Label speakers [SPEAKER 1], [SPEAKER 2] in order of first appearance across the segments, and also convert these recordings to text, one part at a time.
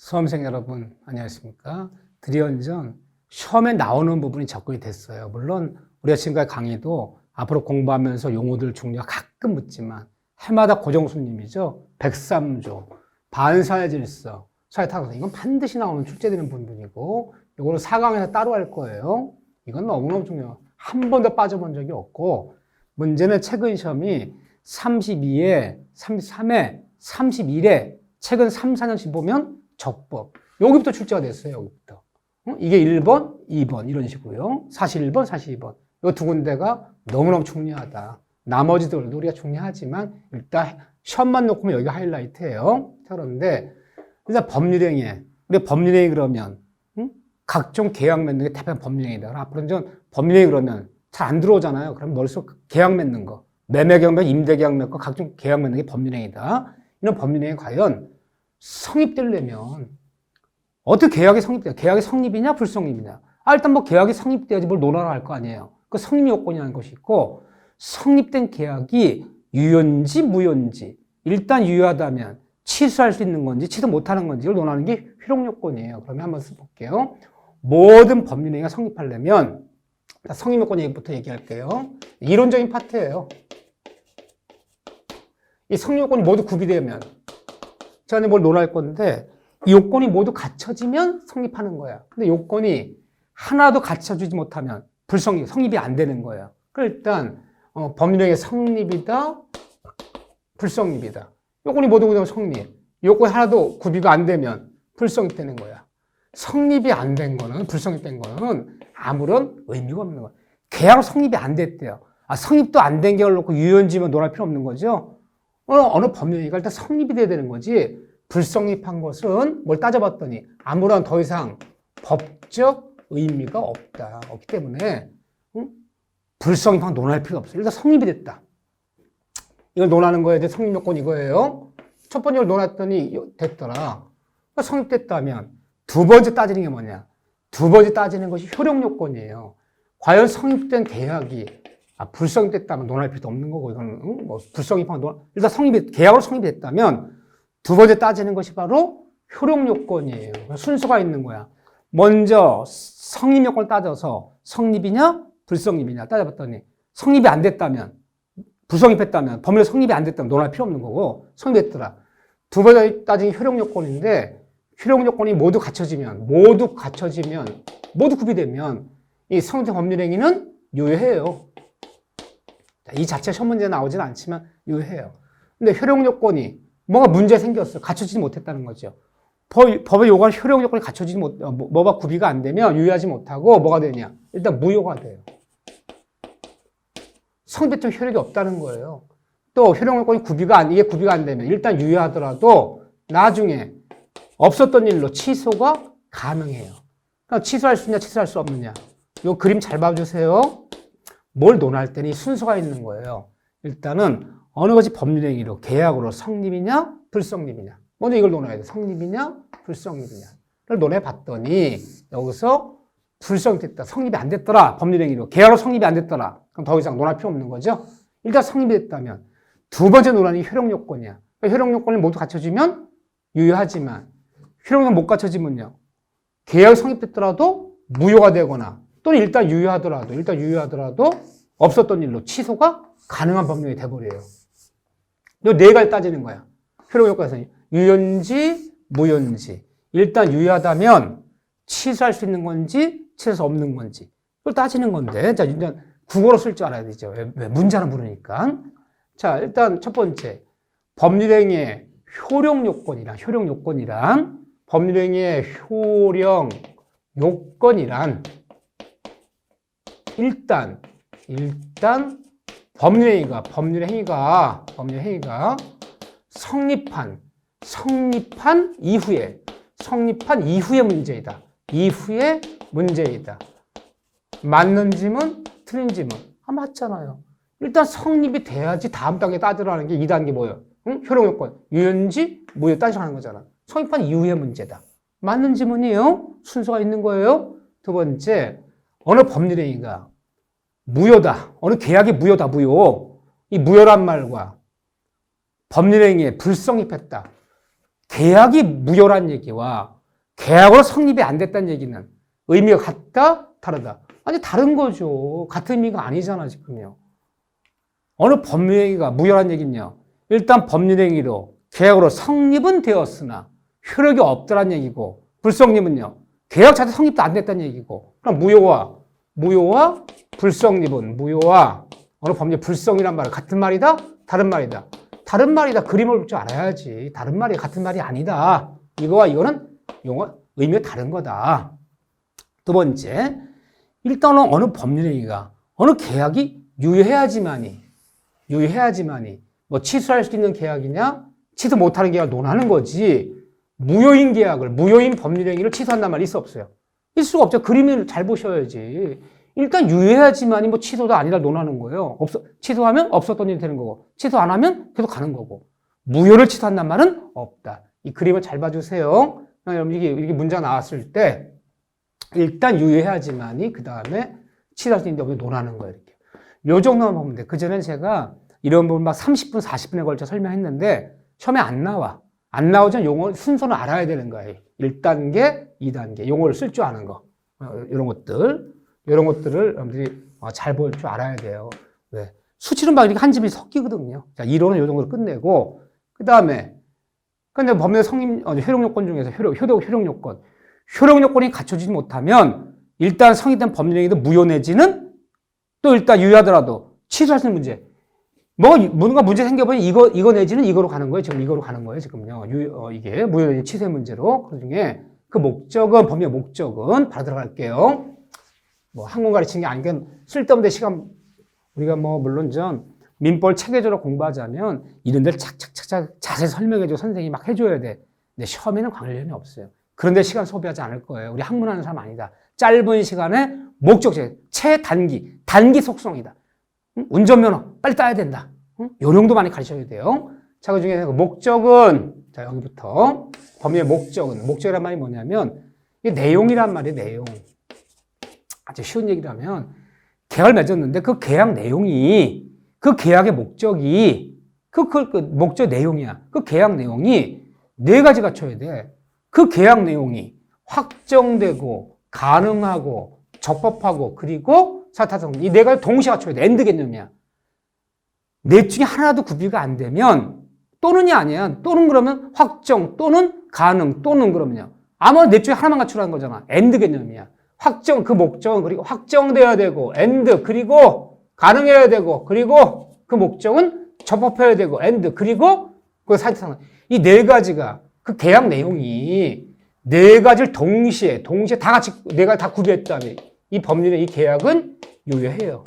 [SPEAKER 1] 수험생 여러분 안녕하십니까? 드디어 시험에 나오는 부분이 접근이 됐어요. 물론 우리가 지금까지 강의도 앞으로 공부하면서 용어들 종류가 가끔 묻지만 해마다 고정순님이죠. 103조, 반사의 질서, 사회타고서 이건 반드시 나오는 출제되는 부분이고 이거는 4강에서 따로 할 거예요. 이건 너무너무 중요해요. 한 번도 빠져본 적이 없고 문제는 최근 시험이 32에, 33에, 31에 최근 3, 4년씩 보면 적법. 여기부터 출제가 됐어요. 여기부터. 이게 1번, 2번 이런 식으로요. 41번, 42번. 이 두 군데가 너무너무 중요하다. 나머지들도 우리가 중요하지만 일단 시험만 놓고 여기가 하이라이트예요. 그런데 일단 법률행위. 우리 법률행위 그러면 각종 계약 맺는 게 대표적인 법률행위다. 앞으로 는 법률행위 그러면 잘 안 들어오잖아요. 그럼 머릿속 계약 맺는 거. 매매계약 맺고 임대계약 맺고 각종 계약 맺는 게 법률행위다. 이런 법률행위 과연 성립되려면 어떻게 계약이 성립돼요? 계약이 성립이냐 불성립이냐? 일단 뭐 계약이 성립돼야지 뭘 논하라 할 거 아니에요. 그 성립 요건이라는 것이 있고 성립된 계약이 유효인지 무효인지 일단 유효하다면 취소할 수 있는 건지 취소 못하는 건지를 논하는 게 효력 요건이에요. 그러면 한번 써볼게요. 모든 법률행위가 성립하려면 성립 요건 얘기부터 얘기할게요. 이론적인 파트예요. 이 성립 요건이 모두 구비되면 제가 뭘 논할 건데 이 요건이 모두 갖춰지면 성립하는 거야. 근데 요건이 하나도 갖춰주지 못하면 성립이 안 되는 거예요. 그러니까 일단 법률행위 성립이다, 불성립이다. 요건이 모두 성립. 요건이 하나도 구비가 안 되면 불성립되는 거야. 성립이 안 된 거는 불성립된 거는 아무런 의미가 없는 거야. 계약 성립이 안 됐대요. 성립도 안 된 계약을 놓고 유효인지만 논할 필요 없는 거죠. 어느 법률행위가 일단 성립이 돼야 되는 거지 불성립한 것은 뭘 따져봤더니 아무런 더 이상 법적 의미가 없기 때문에 불성립한 논할 필요가 없어요. 일단 성립이 됐다. 이걸 논하는 거에 대해 성립 요건 이거예요. 첫 번째 걸 논했더니 됐더라. 성립됐다면 두 번째 따지는 게 뭐냐? 두 번째 따지는 것이 효력 요건이에요. 과연 성립된 계약이 불성립됐다면 논할 필요도 없는 거고 이거는 불성립한 일단 계약으로 성립됐다면 두 번째 따지는 것이 바로 효력 요건이에요. 순서가 있는 거야. 먼저 성립 요건을 따져서 성립이냐 불성립이냐 따져봤더니 성립이 안 됐다면 불성립했다면 법률 성립이 안 됐다면 논할 필요 없는 거고 성립했더라. 두 번째 따지는 효력 요건인데 효력 요건이 모두 갖춰지면 모두 구비되면 이 성립된 법률행위는 유효해요. 이 자체 시험 문제에 나오진 않지만 유효해요. 근데 효력 요건이 뭐가 문제 생겼어. 갖춰지지 못했다는 거죠. 법의 요구한 효력 요건이 갖춰지지 뭐가 구비가 안 되면 유효하지 못하고 뭐가 되냐. 일단 무효가 돼요. 성립적 효력이 없다는 거예요. 또 효력 요건이 이게 구비가 안 되면 일단 유효하더라도 나중에 없었던 일로 취소가 가능해요. 그러니까 취소할 수 있냐 취소할 수 없느냐. 요 그림 잘 봐주세요. 뭘 논할 때는 순서가 있는 거예요. 일단은 어느 것이 법률행위로 계약으로 성립이냐 불성립이냐. 먼저 이걸 논해야 돼. 성립이냐 불성립이냐를 논해봤더니 여기서 불성립됐다. 성립이 안 됐더라. 법률행위로 계약으로 성립이 안 됐더라. 그럼 더 이상 논할 필요 없는 거죠. 일단 성립이 됐다면 두 번째 논하는 게 효력 요건이야. 그러니까 효력 요건을 모두 갖춰지면 유효하지만 효력 요건 못 갖춰지면요. 계약이 성립됐더라도 무효가 되거나 또는 일단 유효하더라도 없었던 일로 취소가 가능한 법률이 돼버려요. 이 네 가지 따지는 거야. 효력 요건에서 유효인지 무효인지 일단 유효하다면 취소할 수 있는 건지 취소할 수 없는 건지 이걸 따지는 건데 자 일단 국어로 쓸 줄 알아야 되죠. 왜 문자로 물으니까. 자 일단 첫 번째 법률행위의 효력 요건이란 법률행위의 효력 요건이란 일단 법률행위가 성립한 이후의 문제이다. 맞는 짐은 틀린 짐은 맞잖아요. 일단 성립이 돼야지 다음 단계 따지라는 게 2단계 뭐예요? 효력 요건 유효인지 무효 따지라는 거잖아. 성립한 이후의 문제다. 맞는 지문이에요. 순서가 있는 거예요. 두 번째 어느 법률행위가 무효다. 어느 계약이 무효다. 무효. 이 무효란 말과 법률행위에 불성립했다. 계약이 무효란 얘기와 계약으로 성립이 안 됐다는 얘기는 의미가 같다? 다르다? 아니, 다른 거죠. 같은 의미가 아니잖아, 지금요. 어느 법률행위가 무효란 얘기는요. 일단 법률행위로 계약으로 성립은 되었으나 효력이 없더란 얘기고, 불성립은요. 계약 자체 성립도 안 됐다는 얘기고, 그럼 무효와 불성립은 무효와 어느 법률 불성이란 말은 같은 말이다? 다른 말이다? 다른 말이다. 그림을 볼 줄 알아야지. 다른 말이 같은 말이 아니다. 이거와 이거는 용어, 의미가 다른 거다. 두 번째, 일단은 어느 법률행위가 어느 계약이 유효해야지만이 뭐 취소할 수 있는 계약이냐 취소 못하는 계약을 논하는 거지 무효인 계약을 무효인 법률행위를 취소한단 말이 있어 없어요? 있을 수가 없죠. 그림을 잘 보셔야지. 일단 유효해야지만이 뭐 취소도 아니라 논하는 거예요. 취소하면 없었던 일이 되는 거고 취소 안 하면 계속 가는 거고 무효를 취소한단 말은 없다. 이 그림을 잘 봐주세요. 여러분 이게 문제가 나왔을 때 일단 유효해야지만이 그 다음에 취소할 수 있는데 없는지 논하는 거예요. 이렇게. 요 정도만 보면 돼. 그전엔 제가 이런 부분 막 30분, 40분에 걸쳐 설명했는데 처음에 안 나와. 안 나오면 용어 순서는 알아야 되는 거예요. 1단계, 2단계. 용어를 쓸 줄 아는 거. 이런 것들을 여러분들이 잘 볼 줄 알아야 돼요. 왜? 수치는 막 이렇게 한 집이 섞이거든요. 자, 이론은 요 정도로 끝내고, 그 다음에, 근데 법률 성립, 효력요건 중에서 효력요건. 효력요건이 갖춰지지 못하면, 일단 성립된 법률행위도 무효 내지는 또 일단 유효하더라도 취소할 수 있는 문제. 뭔가 문제 생겨보니 이거 내지는 이거로 가는 거예요. 지금 이거로 가는 거예요. 지금요. 이게 무효 내지 취소의 문제로. 그 중에 그 목적은, 법률 목적은 바로 들어갈게요. 뭐 학문 가르치는 게 아니니까 쓸데없는 시간 우리가 뭐 물론 민법 체계적으로 공부하자면 이런 데를 착착착착 자세히 설명해줘 선생님이 막 해줘야 돼. 근데 시험에는 관련이 없어요. 그런데 시간 소비하지 않을 거예요. 우리 학문하는 사람 아니다. 짧은 시간에 목적제, 단기 속성이다. 응? 운전면허 빨리 따야 된다. 응? 요령도 많이 가르쳐야 돼요. 자, 그 중에 목적은 자 여기부터 법률의 목적이란 말이 뭐냐면 이게 내용이란 말이에요. 내용. 아주 쉬운 얘기라면 계약을 맺었는데 그 계약 내용이 그 계약의 목적이 그 목적 내용이야. 그 계약 내용이 네 가지 갖춰야 돼. 그 계약 내용이 확정되고 가능하고 적법하고 그리고 사타성 이 네 가지 동시에 갖춰야 돼. 엔드 개념이야. 넷 중에 하나도 구비가 안 되면 또는이 아니야. 또는 그러면 확정 또는 가능 또는 그러면요. 아마 넷 중에 하나만 갖추라는 거잖아. 엔드 개념이야. 확정, 그 목적은 그리고 확정돼야 되고 엔드 그리고 가능해야 되고 그리고 그 목적은 적법해야 되고 엔드 그리고 그 사실상 이 네 가지가 그 계약 내용이 네 가지를 동시에 다 같이 네 가지 다 구비했다면 이 법률의 이 계약은 유효해요.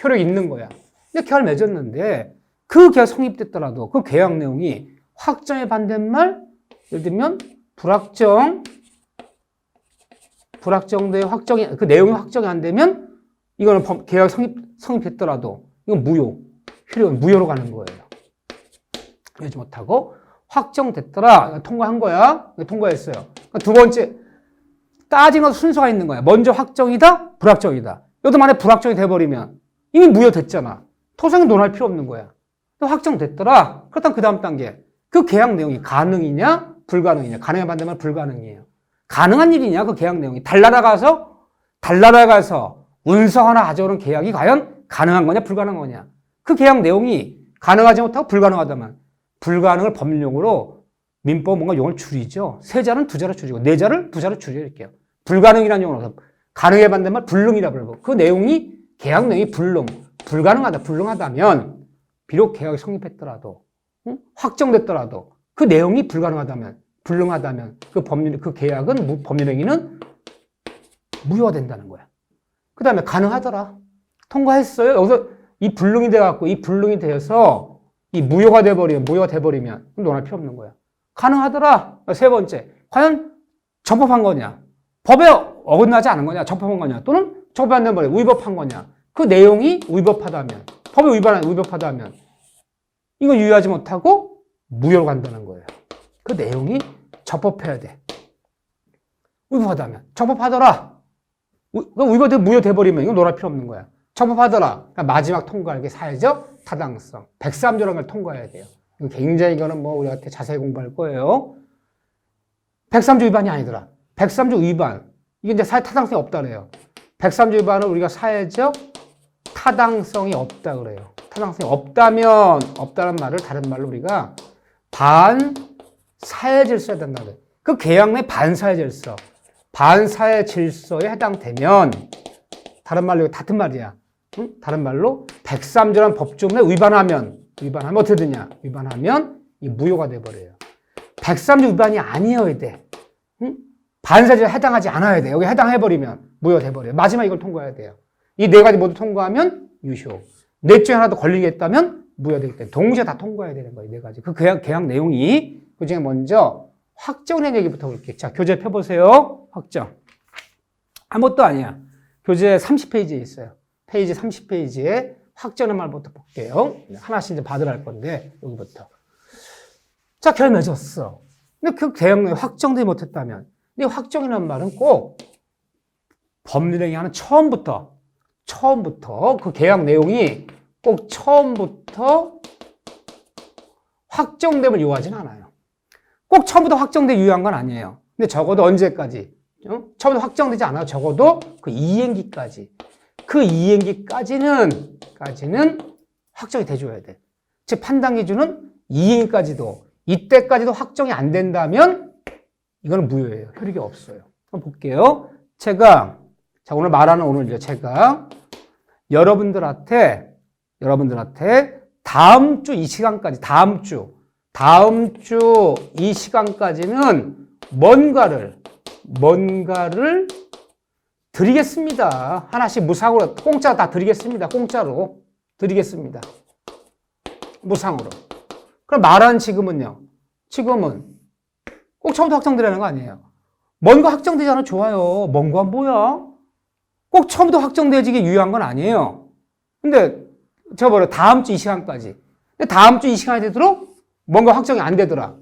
[SPEAKER 1] 효력이 있는 거야. 근데 계약을 맺었는데 그 계약 성립됐더라도 그 계약 내용이 확정의 반대말 예를 들면 불확정돼 확정이 그 내용이 확정이 안 되면 이거는 계약 성립했더라도 이건 효력은 무효로 가는 거예요. 그러지 못하고 확정됐더라 통과한 거야. 통과했어요. 그러니까 두 번째 따지는 순서가 있는 거야. 먼저 확정이다, 불확정이다. 여기도 만약에 불확정이 돼버리면 이미 무효됐잖아. 토상이 논할 필요 없는 거야. 확정됐더라. 그렇다면 그 다음 단계 그 계약 내용이 가능이냐, 불가능이냐. 가능에 반대말 불가능이에요. 가능한 일이냐 그 계약 내용이 달나라 가서 운석 하나 가져오는 계약이 과연 가능한 거냐 불가능한 거냐 그 계약 내용이 가능하지 못하고 불가능하다면 불가능을 법률용어로 민법 뭔가 용어를 줄이죠. 세 자는 두 자로 줄이고 네 자를 두 자로 줄여볼게요. 불가능이라는 용어로 가능에 반대말 불능이라 부르고 그 내용이 계약 내용이 불가능하다면 비록 계약이 성립했더라도 확정됐더라도 그 내용이 불가능하다면 불능하다면 그 계약은 법률행위는 무효가 된다는 거야. 그 다음에 가능하더라. 통과했어요. 여기서 이 불능이 돼갖고 이 불능이 되어서 이 무효가 돼버리면 논할 필요 없는 거야. 가능하더라. 세 번째. 과연 적법한 거냐? 법에 어긋나지 않은 거냐? 적법한 거냐? 또는 적법이 안 된 거냐? 위법한 거냐? 그 내용이 위법하다면 법에 위법하다면 이거 유효하지 못하고 무효로 간다는 거예요. 그 내용이 적법해야 돼. 위법하다면. 적법하더라. 위법돼 무효돼버리면 이거 논할 필요 없는 거야. 적법하더라. 그러니까 마지막 통과할 게 사회적 타당성. 103조라는 걸 통과해야 돼요. 이거 굉장히 이거는 뭐 우리한테 자세히 공부할 거예요. 103조 위반이 아니더라. 103조 위반. 이게 이제 사회 타당성이 없다 그래요. 103조 위반은 우리가 사회적 타당성이 없다 그래요. 타당성이 없다는 말을 다른 말로 우리가 반사회 질서에 된다 그래요. 그 계약 내 반사회 질서. 반사회 질서에 해당되면 다른 말로 같은 말이야. 응? 다른 말로 103조라는 법조문에 위반하면 어떻게 되냐? 위반하면 이 무효가 돼버려요. 103조 위반이 아니어야 돼. 응? 반사죄에 해당하지 않아야 돼. 여기 해당해버리면 무효돼버려요. 마지막 이걸 통과해야 돼요. 이 네 가지 모두 통과하면 유효. 넷 중에 하나도 걸리겠다면 무효되기 때문에 동시에 다 통과해야 되는 거예요. 네 가지. 그 계약 내용이 그 중에 먼저 확정된 얘기부터 볼게요. 자, 교재 펴보세요. 확정. 아무것도 아니야. 교재 30페이지에 있어요. 페이지 30페이지에 확정의 말부터 볼게요. 하나씩 이제 받으라 할 건데 여기부터. 자, 결 맺었어. 근데 그 계약 내용이 확정되지 못했다면, 근데 확정이라는 말은 꼭 법률행위 하는 처음부터 그 계약 내용이 꼭 처음부터 확정됨을 요하진 않아요. 꼭 처음부터 확정돼 유효한 건 아니에요. 근데 적어도 언제까지? 처음부터 확정되지 않아요. 적어도 그 이행기까지. 그 이행기까지는 확정이 돼줘야 돼. 즉 판단 기준은 이행까지도 이때까지도 확정이 안 된다면 이거는 무효예요. 효력이 없어요. 한번 볼게요. 제가 오늘 말하는 오늘요. 제가 여러분들한테 다음 주 이 시간까지 다음 주 이 시간까지는 뭔가를 드리겠습니다. 하나씩 무상으로 공짜 다 드리겠습니다. 공짜로 드리겠습니다. 무상으로. 그럼 말하는 지금은 꼭 처음부터 확정되라는 거 아니에요. 뭔가 확정되지 않아도 좋아요. 뭔가 뭐야? 꼭 처음부터 확정되지게 유효한 건 아니에요. 근데 제가 뭐래 다음 주 이 시간까지. 근데 다음 주 이 시간이 되도록 뭔가 확정이 안 되더라.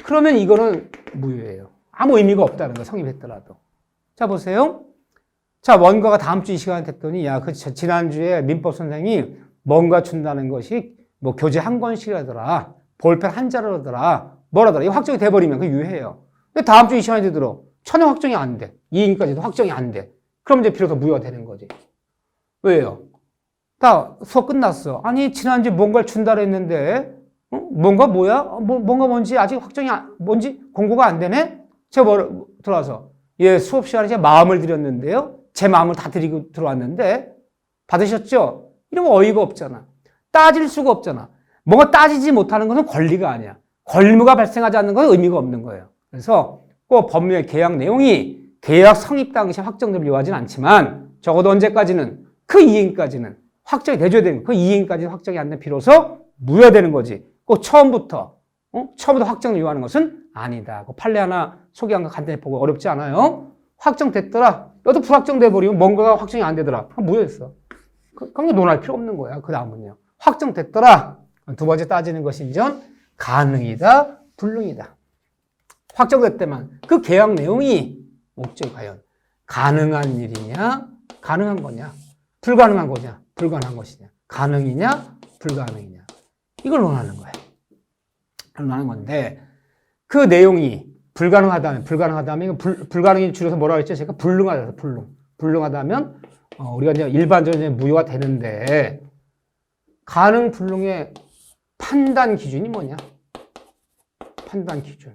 [SPEAKER 1] 그러면 이거는 무효예요. 아무 의미가 없다는 거 성립했더라도. 자 보세요. 자 뭔가가 다음 주 이 시간이 됐더니 지난주에 민법 선생님이 뭔가 준다는 것이 뭐 교재 한 권씩이라더라. 볼펜 한 자루라더라. 뭐라더라. 이거 확정이 돼버리면 그 유효해요. 근데 다음 주 이 시간이 되도록 전혀 확정이 안 돼. 이행까지도 확정이 안 돼. 그럼 이제 비로소 무효가 되는 거지. 왜요? 다 수업 끝났어. 아니 지난주에 뭔가를 준다고 했는데 뭔가 뭐야? 뭔가 뭔지 아직 확정이 뭔지 공고가 안 되네? 제가 들어와서 수업 시간에 제 마음을 드렸는데요. 제 마음을 다 드리고 들어왔는데 받으셨죠? 이러면 어이가 없잖아. 따질 수가 없잖아. 뭔가 따지지 못하는 것은 권리가 아니야. 권리무가 발생하지 않는 건 의미가 없는 거예요. 그래서 꼭 법률의 계약 내용이 계약 성립 당시 확정되면 요하진 않지만 적어도 언제까지는 그 이행까지는 확정이 돼줘야 되는 거예요. 그 이행까지는 확정이 안 되면 비로소 무효되는 거지. 꼭 처음부터 확정을 요하는 것은 아니다. 그 판례 하나 소개한 거 간단히 보고 어렵지 않아요? 확정됐더라. 여도 불확정돼 버리면 뭔가가 확정이 안 되더라. 무효했어. 그럼 논할 필요 없는 거야. 그 다음은요. 확정됐더라. 두 번째 따지는 것이 이제 가능이다, 불능이다. 확정됐다만 그 계약 내용이 목적이 과연 가능한 일이냐, 가능한 거냐, 불가능한 거냐, 불가능한 것이냐, 가능이냐, 불가능이냐. 이걸 논하는 거예요. 논하는 건데 그 내용이 불가능하다면 이건 불가능이 줄여서 뭐라고 했죠? 제가 불능하다, 불능하다면 우리가 이제 일반적으로 무효가 되는데 가능, 불능의 판단 기준이 뭐냐? 판단 기준.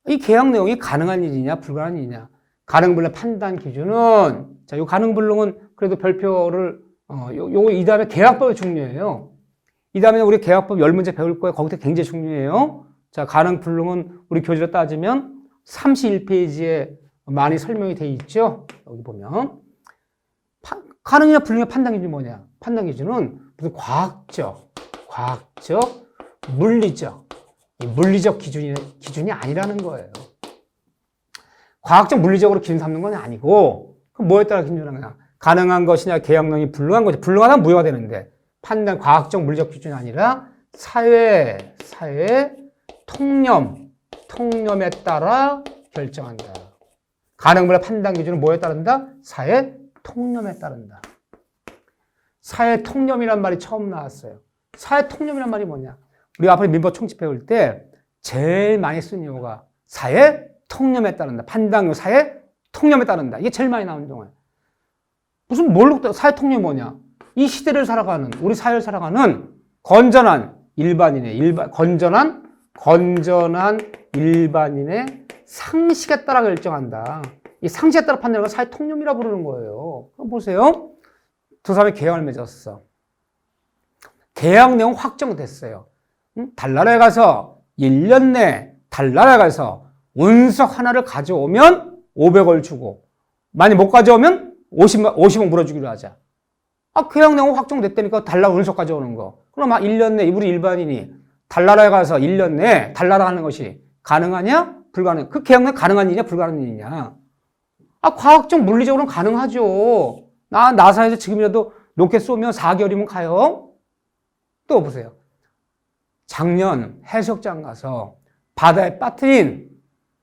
[SPEAKER 1] 이 계약 내용이 가능한 일이냐, 불가능한 일이냐. 가능, 불능 판단 기준은 자, 요 가능, 불능은 그래도 별표를 요거 이 다음에 계약법이 중요해요. 이 다음에 우리 계약법 10문제 배울 거예요. 거기서 굉장히 중요해요. 자, 가능, 불능은 우리 교재로 따지면 31페이지에 많이 설명이 돼 있죠. 여기 보면 가능이냐 불능의 판단 기준이 뭐냐? 판단 기준은 무슨 과학적, 물리적, 물리적 기준이 아니라는 거예요. 과학적, 물리적으로 기준 삼는 건 아니고 그럼 뭐에 따라 기준하는 거냐? 가능한 것이냐, 계약 내용이 불능한 것이냐. 불능하다면 무효가 되는데 판단, 과학적, 물리적 기준이 아니라 사회 통념에 따라 결정한다. 가능, 불능 판단 기준은 뭐에 따른다? 사회 통념에 따른다. 사회 통념이란 말이 처음 나왔어요. 사회 통념이란 말이 뭐냐? 우리 앞에 민법 총칙 배울 때 제일 많이 쓰는 용어가 사회 통념에 따른다. 판단요 사회 통념에 따른다. 이게 제일 많이 나오는 용어예요. 무슨 뭘로 사회 통념이 뭐냐? 이 시대를 살아가는, 우리 사회를 살아가는 건전한 일반인의 건전한 일반인의 상식에 따라 결정한다. 이 상식에 따라 판단하는 걸 사회 통념이라고 부르는 거예요. 그럼 보세요. 두 사람이 계약을 맺었어. 계약 내용 확정됐어요. 달나라에 가서 1년 내 달나라에 가서 운석 하나를 가져오면 500을 주고, 만약 못 가져오면 50원 물어주기로 하자. 계약 내용 확정됐다니까 달나라 운석 가져오는 거. 그럼 1년 내 우리 일반인이 달나라에 가서 1년 내에 달나라 하는 것이 가능하냐? 불가능. 그 계약 내용 가능한 일이냐? 불가능한 일이냐? 과학적 물리적으로는 가능하죠. 나사에서 지금이라도 로켓 쏘면 4개월이면 가요. 또 보세요. 작년 해수욕장 가서 바다에 빠뜨린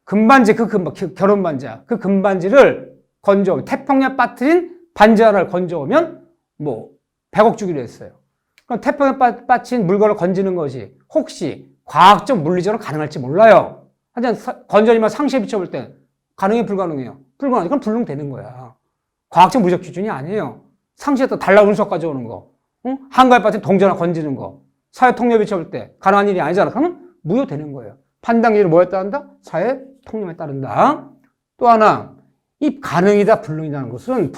[SPEAKER 1] 금반지, 결혼 반지야. 그 금반지를 건져오면, 태평양에 빠뜨린 반지 하나를 건져오면 100억 주기로 했어요. 그럼 태평양에 빠진 물건을 건지는 것이 혹시 과학적 물리적으로 가능할지 몰라요. 하지만 건전이만 상시에 비춰볼 때 가능해, 불가능해요? 불가능해. 그럼 불능되는 거야. 과학적 물리적 기준이 아니에요. 상시에서 달나라 운석 가져오는 거, 한가에 빠진 동전 하나 건지는 거, 사회 통념에 비춰볼 때 가능한 일이 아니잖아. 그러면 무효되는 거예요. 판단기를 뭐에 따른다? 사회 통념에 따른다. 또 하나, 이 가능이다, 불능이라는 것은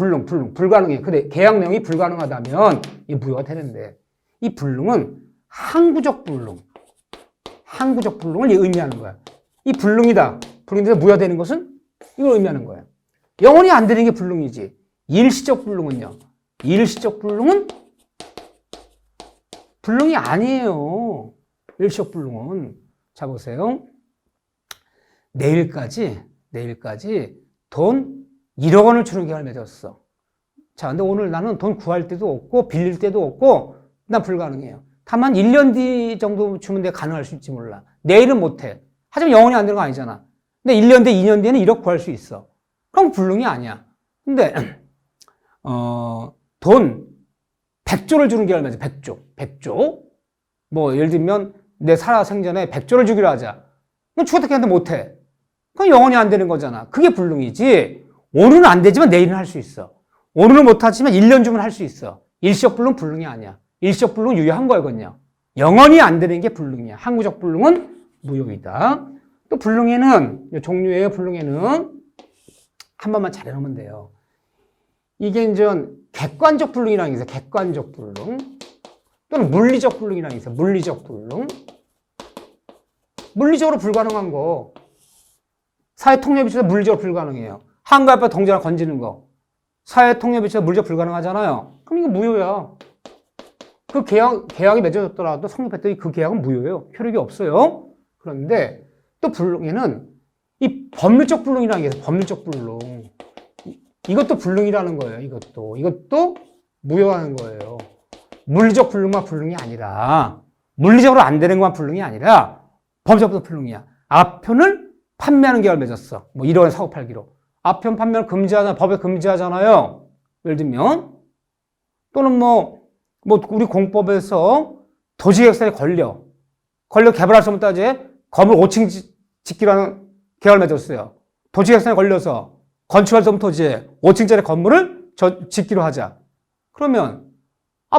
[SPEAKER 1] 불가능해. 근데 계약 내용이 불가능하다면 이 무효가 되는데, 이 불능은 항구적 불능을 의미하는 거야. 이 불능이다 무효되는 것은 이걸 의미하는 거야. 영원히 안 되는 게 불능이지. 일시적 불능은요? 일시적 불능은 불능이 아니에요. 일시적 불능은. 자, 보세요. 내일까지 돈 1억 원을 주는 계약을 맺었어. 자, 근데 오늘 나는 돈 구할 때도 없고, 빌릴 때도 없고, 난 불가능해요. 다만 1년 뒤 정도 주면 내가 가능할 수 있지 몰라. 내일은 못해. 하지만 영원히 안 되는 거 아니잖아. 근데 1년 뒤, 2년 뒤에는 1억 구할 수 있어. 그럼 불능이 아니야. 근데, 돈 100조를 주는 계약을 맺어. 100조. 예를 들면, 내 살아생전에 100조를 주기로 하자. 그럼 죽었다 깨는데 못해. 그건 영원히 안 되는 거잖아. 그게 불능이지. 오늘은 안 되지만 내일은 할 수 있어. 오늘은 못하지만 1년 주면 할 수 있어. 일시적 불능 불능이 아니야. 일시적 불능 유효한 거거든요. 영원히 안 되는 게 불능이야. 항구적 불능은 무효이다. 또 불능에는 종류예요. 불능에는 한 번만 잘 해놓으면 돼요. 이게 이제 객관적 불능이라는 게 있어요. 객관적 불능. 또는 물리적 불능이라는 게 있어요. 물리적 불능. 물리적으로 불가능한 거. 사회 통념에 비춰서 물리적으로 불가능해요. 한가 앞에 동전을 건지는 거. 사회 통념에 비춰서 물리적 불가능하잖아요. 그럼 이거 무효야. 그 계약이 맺어졌더라도 성립했더니 그 계약은 무효예요. 효력이 없어요. 그런데 또 불능에는 이 법률적 불능이라는 게 있어요. 법률적 불능. 이것도 불능이라는 거예요. 이것도 무효하는 거예요. 물리적 불능만 불능이 아니라, 물리적으로 안 되는 것만 불능이 아니라 법적으로 불능이야. 앞편을 판매하는 계약을 맺었어. 1억 원 사고 팔기로. 앞편 판매를 금지하잖아. 법에 금지하잖아요. 예를 들면, 또는 우리 공법에서 도시계획설에 걸려 개발할 수 없는 따지에 건물 5층 짓기로 하는 계약을 맺었어요. 도시계획설에 걸려서 건축할 수 없는 토지에 5층짜리 건물을 짓기로 하자. 그러면,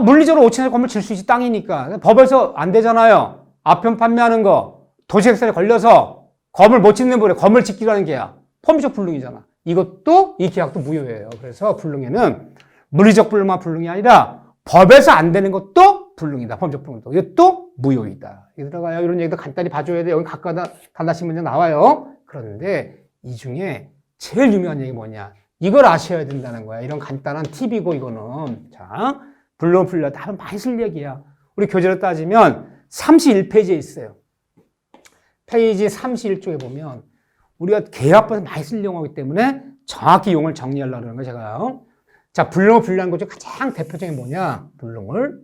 [SPEAKER 1] 물리적으로 5층짜리 건물 질 수 있지, 땅이니까. 법에서 안 되잖아요. 앞편 판매하는 거, 도시계획설에 걸려서 건물 못 짓는 분에 건물 짓기로 하는 계약. 법률적 불능이잖아. 이 계약도 무효예요. 그래서 불능에는 물리적 불능만 불능이 아니라 법에서 안 되는 것도 불능이다. 법적 불능도. 이것도 무효이다. 이게 들어가요. 이런 얘기도 간단히 봐줘야 돼. 여기 각각 하나씩 문제 나와요. 그런데 이 중에 제일 유명한 얘기 뭐냐. 이걸 아셔야 된다는 거야. 이런 간단한 팁이고, 이거는. 자, 불능 풀려다 하면 많이 쓸 얘기야. 우리 교재로 따지면 31페이지에 있어요. 페이지 31쪽에 보면 우리가 계약법에서 많이 쓸 용어이기 때문에 정확히 용어를 정리하려고 하는 거예요, 제가. 자, 불능을 분류하는 것 중 가장 대표적인 뭐냐? 불능을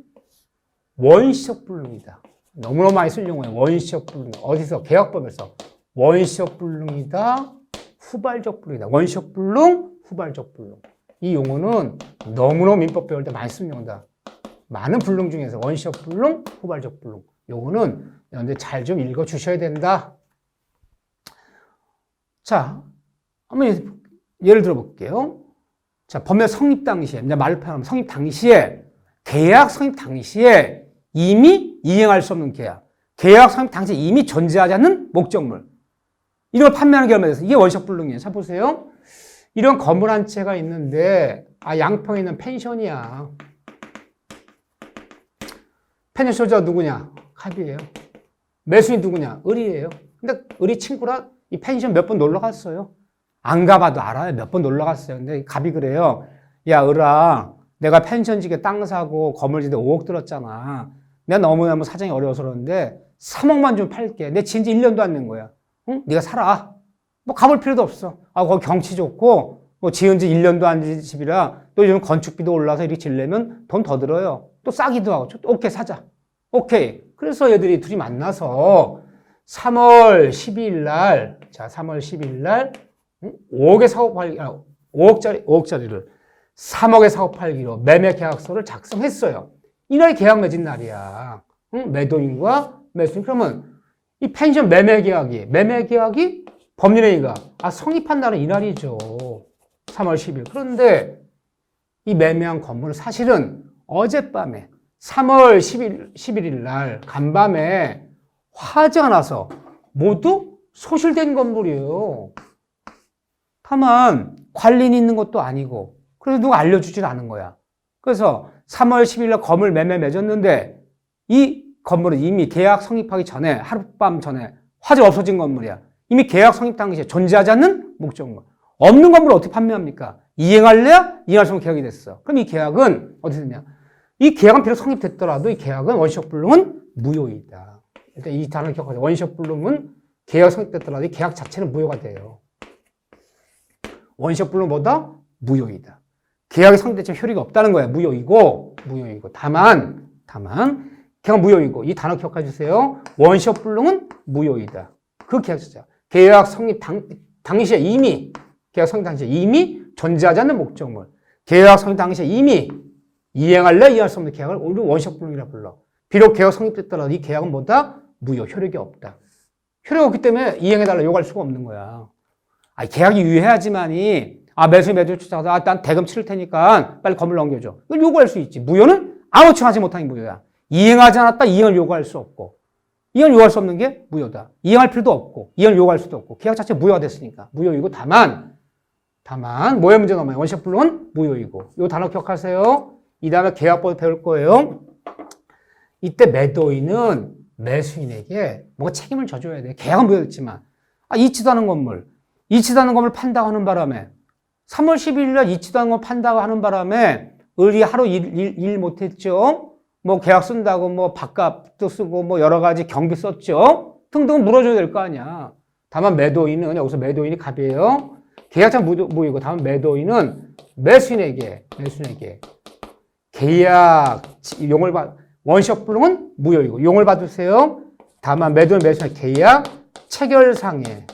[SPEAKER 1] 원시적 불능이다. 너무너무 많이 쓸 용어예요. 원시적 불능. 어디서? 계약법에서. 원시적 불능이다. 후발적 불능이다. 원시적 불능, 후발적 불능. 이 용어는 너무너무 민법 배울 때 많이 쓰는 용어다. 많은 불능 중에서 원시적 불능, 후발적 불능. 요거는 여러분들 잘 좀 읽어 주셔야 된다. 자, 한번 예를 들어 볼게요. 자, 법령 성립 당시에, 이제 말을 표현하면 성립 당시에, 계약 성립 당시에 이미 이행할 수 없는 계약. 계약 성립 당시에 이미 존재하지 않는 목적물. 이런 걸 판매하는 게 얼마나 돼서 이게 원시적불능이에요. 자, 보세요. 이런 건물 한 채가 있는데, 양평에 있는 펜션이야. 펜션 소유자가 누구냐? 갑이에요. 매수인이 누구냐? 을이에요. 근데 을이 친구라 이 펜션 몇 번 놀러 갔어요. 안 가봐도 알아요. 몇 번 놀러 갔어요. 근데 갑이 그래요. 야, 을아, 내가 펜션 지게 땅 사고 건물 지는데 5억 들었잖아. 내가 너무너무 사정이 어려워서 그러는데 3억만 좀 팔게. 내 지은 지 1년도 안 된 거야. 응? 네가 살아. 뭐 가볼 필요도 없어. 거기 경치 좋고 뭐 지은 지 1년도 안 된 집이라 또 요즘 건축비도 올라서 이렇게 지으려면 돈 더 들어요. 또 싸기도 하고. 오케이, 사자. 오케이. 그래서 얘들이 둘이 만나서 3월 12일 날, 자, 3월 12일 날 5억에 사고 팔기, 5억짜리를 3억에 사고 팔기로 매매 계약서를 작성했어요. 이날이 계약 맺은 날이야. 응? 매도인과 매수인. 그러면 이 펜션 매매 계약이 법률행위가 성립한 날은 이날이죠. 3월 10일. 그런데 이 매매한 건물은 사실은 어젯밤에 3월 11일 날 간밤에 화재가 나서 모두 소실된 건물이에요. 다만 관리인이 있는 것도 아니고 그래서 누가 알려주질 않은 거야. 그래서 3월 10일 날 건물 매매 맺었는데 이 건물은 이미 계약 성립하기 전에 하룻밤 전에 화재 없어진 건물이야. 이미 계약 성립 당시에 존재하지 않는 목적물. 없는 건물을 어떻게 판매합니까? 이행할래야 이행할 수 없는 계약이 됐어. 그럼 이 계약은 어떻게 되냐? 이 계약은 비록 성립됐더라도 이 계약은 원시적 불능은 무효이다. 일단 이 단어를 기억하세요. 원시적 불능은 계약 성립됐더라도 이 계약 자체는 무효가 돼요. 원시적 불능은 뭐다? 무효이다. 계약이 성립됐지만 효력이 없다는 거야. 무효이고. 다만 계약 무효이고. 이 단어 기억해 주세요. 원시적 불능은 무효이다. 그 계약 자체. 계약 성립 당시에 이미 존재하지 않는 목적물. 계약 성립 당시에 이미 이행할래 이해할 수 없는 계약을 우리 원시적 불능이라 불러. 비록 계약 성립됐더라도 이 계약은 뭐다? 무효, 효력이 없다. 효력이 없기 때문에 이행해달라 요구할 수가 없는 거야. 계약이 유효해야지만이 매수 매도를 추천하다 난 대금 치를 테니까 빨리 건물 넘겨줘. 이걸 요구할 수 있지. 무효는 아무 청하지 못한 게 무효야. 이행하지 않았다 이행을 요구할 수 없고 이행을 요구할 수 없는 게 무효다. 이행할 필요도 없고 이행을 요구할 수도 없고 계약 자체 무효가 됐으니까 무효이고 다만 뭐의 문제 넘어요. 원시적 불능은 무효이고. 이 단어 기억하세요. 이 다음에 계약법 배울 거예요. 이때 매도인은 매수인에게 뭔가 책임을 져줘야 돼. 계약은 무효였지만 이치도 않은 건물 판다고 하는 바람에 3월 12일 날 이치도 않은 걸 판다고 하는 바람에 을이 하루 일 못했죠. 뭐 계약 쓴다고 뭐 밥값도 쓰고 뭐 여러 가지 경비 썼죠. 등등 물어줘야 될 거 아니야. 다만 매도인은 여기서 매도인이 갑이에요. 계약자 무효이고 다만 매도인은 매수인에게 계약 용을 원시적 불능은 무효이고 용을 받으세요. 다만 매도인 매수인의 계약 체결상의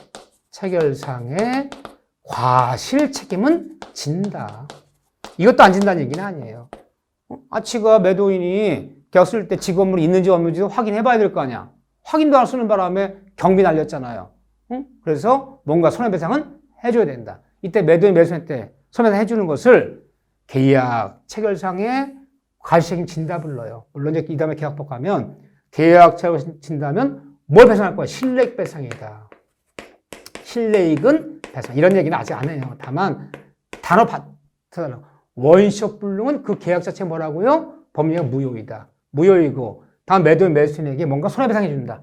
[SPEAKER 1] 과실 책임은 진다. 이것도 안 진다는 얘기는 아니에요. 지가 매도인이 계약 쓸 때 직원물이 있는지 없는지 확인해 봐야 될 거 아니야. 확인도 안 쓰는 바람에 경비 날렸잖아요. 그래서 뭔가 손해배상은 해줘야 된다. 이때 매도인 매수인한테 손해배상 해주는 것을 계약 체결상의 과실책임 진다 불러요. 물론 이제 이 다음에 계약법 가면 계약 체결 진다면 뭘 배상할 거야? 실내익 배상이다. 실내익은 배상. 이런 얘기는 아직 안 해요. 다만 단어 받쳐달라고. 원시적 불능은 그 계약 자체 뭐라고요? 법리가 무효이다. 무효이고 다음 매도인 매수인에게 뭔가 손해배상해 준다.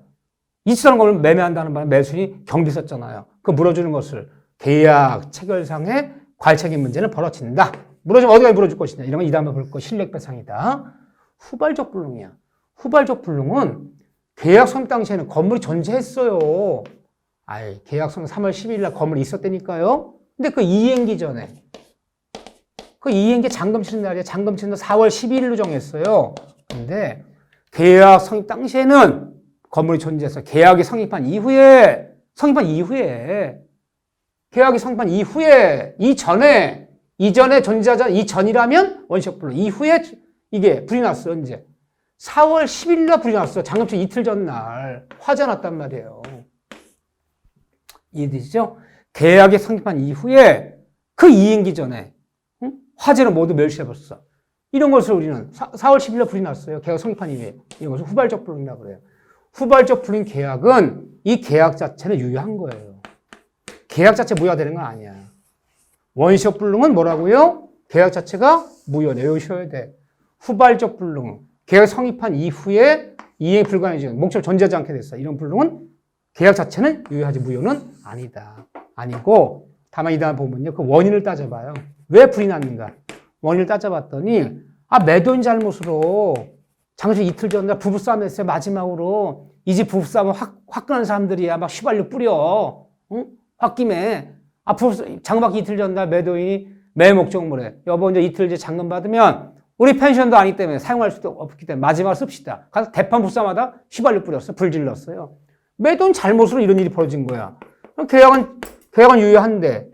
[SPEAKER 1] 이치라는 걸 매매한다는 바람에 매수인이 경비 썼잖아요. 그 물어주는 것을 계약 체결상의 과실책임 문제는 벌어진다. 물어주면 어디가 물어줄 것이냐. 이런 건 이 다음에 볼 거 실내배상이다. 후발적 불능이야. 후발적 불능은 계약 성립 당시에는 건물이 존재했어요. 계약 성립 3월 12일 날 건물이 있었다니까요. 근데 그 이행기 전에 그 이행기 잔금 치는 날이야. 잔금 치는 날 4월 12일로 정했어요. 근데 계약 성립 당시에는 건물이 존재해서 계약이 성립한 이후에 이전에 존재하지 않은 이전이라면 원시적 불능. 이후에 이게 불이 났어요. 이제 4월 10일 날 불이 났어. 장갑식 이틀 전날 화재 났단 말이에요. 이해되시죠? 계약이 성립한 이후에 그 이행기 전에 화재를 모두 멸시해버렸어. 이런 것을 우리는 4월 10일 날 불이 났어요. 계약 성립한 이후에. 이런 것을 후발적 불능이라고 그래요. 후발적 불능 계약은 이 계약 자체는 유효한 거예요. 계약 자체 무효되는 건 아니야. 원시적 불능은 뭐라고요? 계약 자체가 무효네. 외우셔야 돼. 후발적 불능. 계약 성립한 이후에 이행이 불가능해지는 목적을 존재하지 않게 됐어. 이런 불능은 계약 자체는 유효하지 무효는 아니다. 아니고 다만 이 다음 보면요. 그 원인을 따져봐요. 왜 불이 났는가? 원인을 따져봤더니 매도인 잘못으로 장식 이틀 전날 부부싸움 했어요. 마지막으로 이 집 부부싸움을 화끈한 사람들이야. 막 휘발유 뿌려. 응? 홧김에 장박기 이틀 전날 매도인이 매 목적물에 여보 이제 이틀 이제 잔금 받으면 우리 펜션도 아니기 때문에 사용할 수도 없기 때문에 마지막으로 씁시다. 가서 대판 부싸움하다 휘발유 뿌렸어. 불 질렀어요. 매도인 잘못으로 이런 일이 벌어진 거야. 계약은 유효한데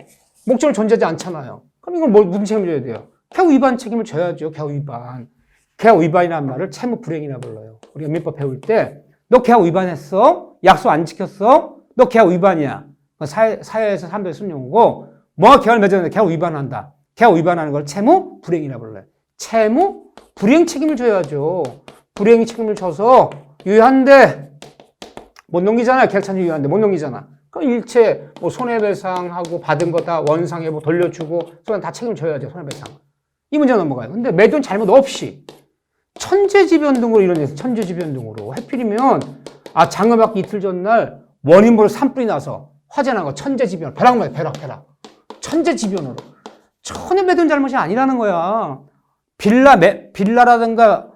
[SPEAKER 1] 목적을 존재하지 않잖아요. 그럼 이건 무슨 책임을 져야 돼요? 계약 위반 책임을 져야죠. 계약 위반. 계약 위반이라는 말을 채무 불이행이라 불러요. 우리가 민법 배울 때 너 계약 위반했어? 약속 안 지켰어? 너 계약 위반이야. 사회에서 사람들이 쓰는 용어고 뭐가 계약을 맺었는데 계약 위반한다. 계약 위반하는 걸 채무 불이행이라 불러요. 채무 불이행 책임을 져야죠. 불이행 책임을 져서 유효한데 못 넘기잖아요. 계약 찬지 유효한데 못 넘기잖아. 그럼 일체 뭐 손해배상하고 받은 거 다 원상에 뭐 돌려주고 다 책임을 져야죠. 손해배상. 이 문제 넘어가요. 근데 매도인 잘못 없이 천재지변 등으로 이런 일에서 천재지변 등으로 하필이면 장금받기 이틀 전날 원인 모를 산불이 나서 화재 난 거 천재지변 벼락 천재지변으로 전혀 매도인 잘못이 아니라는 거야. 빌라라든가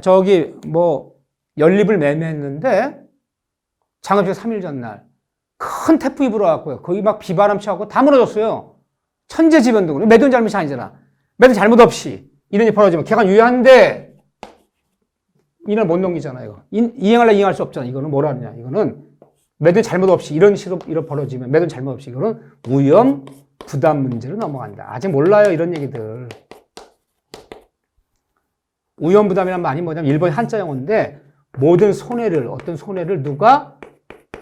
[SPEAKER 1] 저기 뭐 연립을 매매했는데 장금식 3일 전날 큰 태풍이 불어왔고요. 거기 막 비바람 치고 다 무너졌어요. 천재지변 등으로 매도인 잘못이 아니잖아. 매도인 잘못 없이 이런 일이 벌어지면 계약은 유효한데 이날 못 넘기잖아, 이거. 이행할 수 없잖아. 이거는 뭐라 하느냐. 이거는 매도인 잘못 없이 이런 식으로 벌어지면 매도인 잘못 없이 이거는 위험 부담 문제로 넘어간다. 아직 몰라요, 이런 얘기들. 위험 부담이란 말이 뭐냐면 일본의 한자 용어인데 어떤 손해를 누가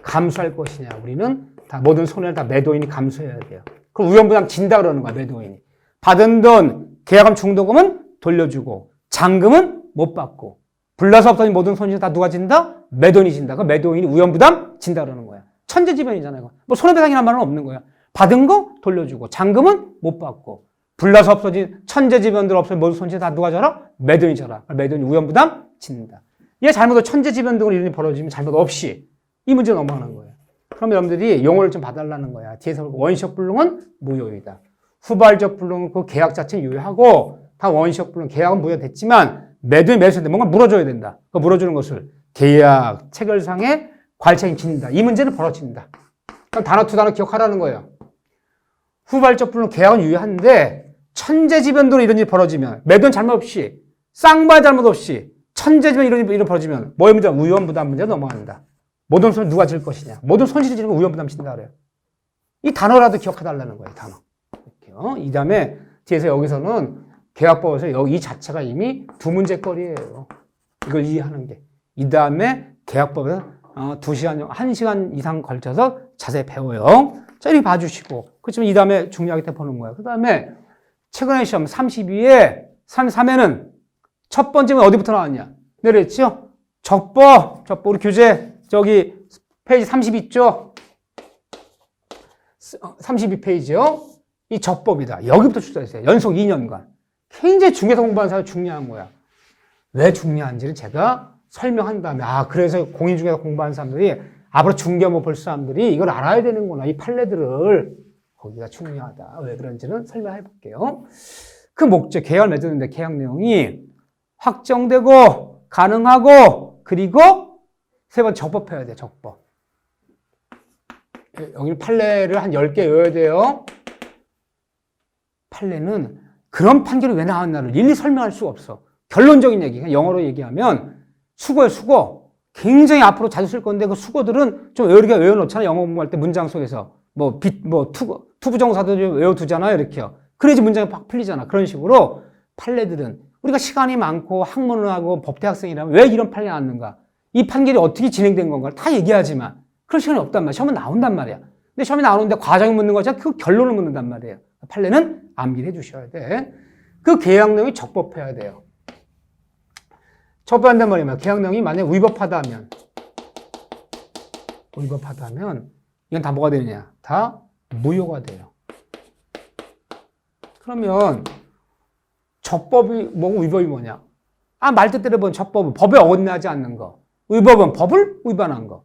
[SPEAKER 1] 감수할 것이냐. 우리는 모든 손해를 다 매도인이 감수해야 돼요. 그럼 위험 부담 진다 그러는 거야, 매도인이. 받은 돈, 계약금 중도금은 돌려주고 잔금은 못 받고 불나서 없어진 모든 손실 다 누가 진다? 매도인이 진다. 그 매도인이 위험부담 진다 그러는 거야. 천재지변이잖아요. 뭐 손해배상이라는 말은 없는 거야. 받은 거 돌려주고 잔금은 못 받고 불나서 없어진 천재지변들 없어진 모든 손실 다 누가 져라? 매도인이 져라. 매도인이 위험부담 진다. 얘 잘못으로 천재지변 등으로 이런 일이 벌어지면 잘못 없이 이 문제 넘어가는 거예요. 그럼 여러분들이 용어를 좀 봐달라는 거야. 뒤에서 원시적 불능은 무효이다. 후발적 불능은 그 계약 자체는 유효하고 다 원시적 불능 계약은 무효됐지만 매도인 매수인데 뭔가 물어줘야 된다. 그 물어주는 것을 계약 체결상에 관리책임 짓는다. 이 문제는 벌어진다. 그럼 단어 두 단어 기억하라는 거예요. 후발적 불능 계약은 유효한데 천재지변으로 이런 일이 벌어지면 매도인 잘못 없이 쌍발 잘못 없이 천재지변 이런 일이 벌어지면 뭐의 문제가 위험부담 문제가 넘어간다. 모든 손실 누가 질 것이냐. 모든 손실이 지는 거 위험부담 진다 그래요. 이 단어라도 기억해달라는 거예요. 단어. 이렇게요. 이 다음에 뒤에서 여기서는 계약법에서 여기 이 자체가 이미 두 문제거리예요. 이걸 이해하는 게. 이 다음에 계약법에서 2시간, 1시간 이상 걸쳐서 자세히 배워요. 자, 이렇게 봐주시고. 그렇지만 이 다음에 중요하게 때 보는 거예요. 그 다음에 최근에 시험 32에 33에는 첫 번째는 어디부터 나왔냐? 내려했죠? 적법, 우리 교재 저기 페이지 32죠? 32페이지요. 이 적법이다. 여기부터 출제했어요. 연속 2년간. 굉장히 중개사 공부하는 사람이 중요한 거야. 왜 중요한지는 제가 설명한 다음에 그래서 공인중개사 공부하는 사람들이 앞으로 중개업 볼 사람들이 이걸 알아야 되는구나. 이 판례들을 거기가 중요하다. 왜 그런지는 설명해 볼게요. 그 목적, 계약을 맺었는데 계약 내용이 확정되고 가능하고 그리고 세 번째 적법해야 돼. 적법. 여기 판례를 한 10개 외워야 돼요. 판례는 그런 판결이 왜 나왔나를 일일이 설명할 수가 없어. 결론적인 얘기, 영어로 얘기하면 수고예요, 수고. 굉장히 앞으로 자주 쓸 건데 그 수고들은 좀 여러 개 외워놓잖아. 영어 공부할 때 문장 속에서. 투부정사도 좀 외워두잖아요. 이렇게요. 그래야지 문장이 팍 풀리잖아. 그런 식으로 판례들은 우리가 시간이 많고 학문을 하고 법대 학생이라면 왜 이런 판결이 나왔는가? 이 판결이 어떻게 진행된 건가를 다 얘기하지만 그런 시간이 없단 말이야. 시험은 나온단 말이야. 근데 시험이 나오는데 과정이 묻는 거지 그 결론을 묻는단 말이에요. 판례는 암기를 해주셔야 돼. 그 계약 내용이 적법해야 돼요. 적법한단 말이야. 계약 내용이 만약에 위법하다면 이건 다 뭐가 되느냐? 다 무효가 돼요. 그러면 적법이 뭐고 위법이 뭐냐? 말 뜻대로 보면 적법은 법에 어긋나지 않는 거. 위법은 법을 위반한 거.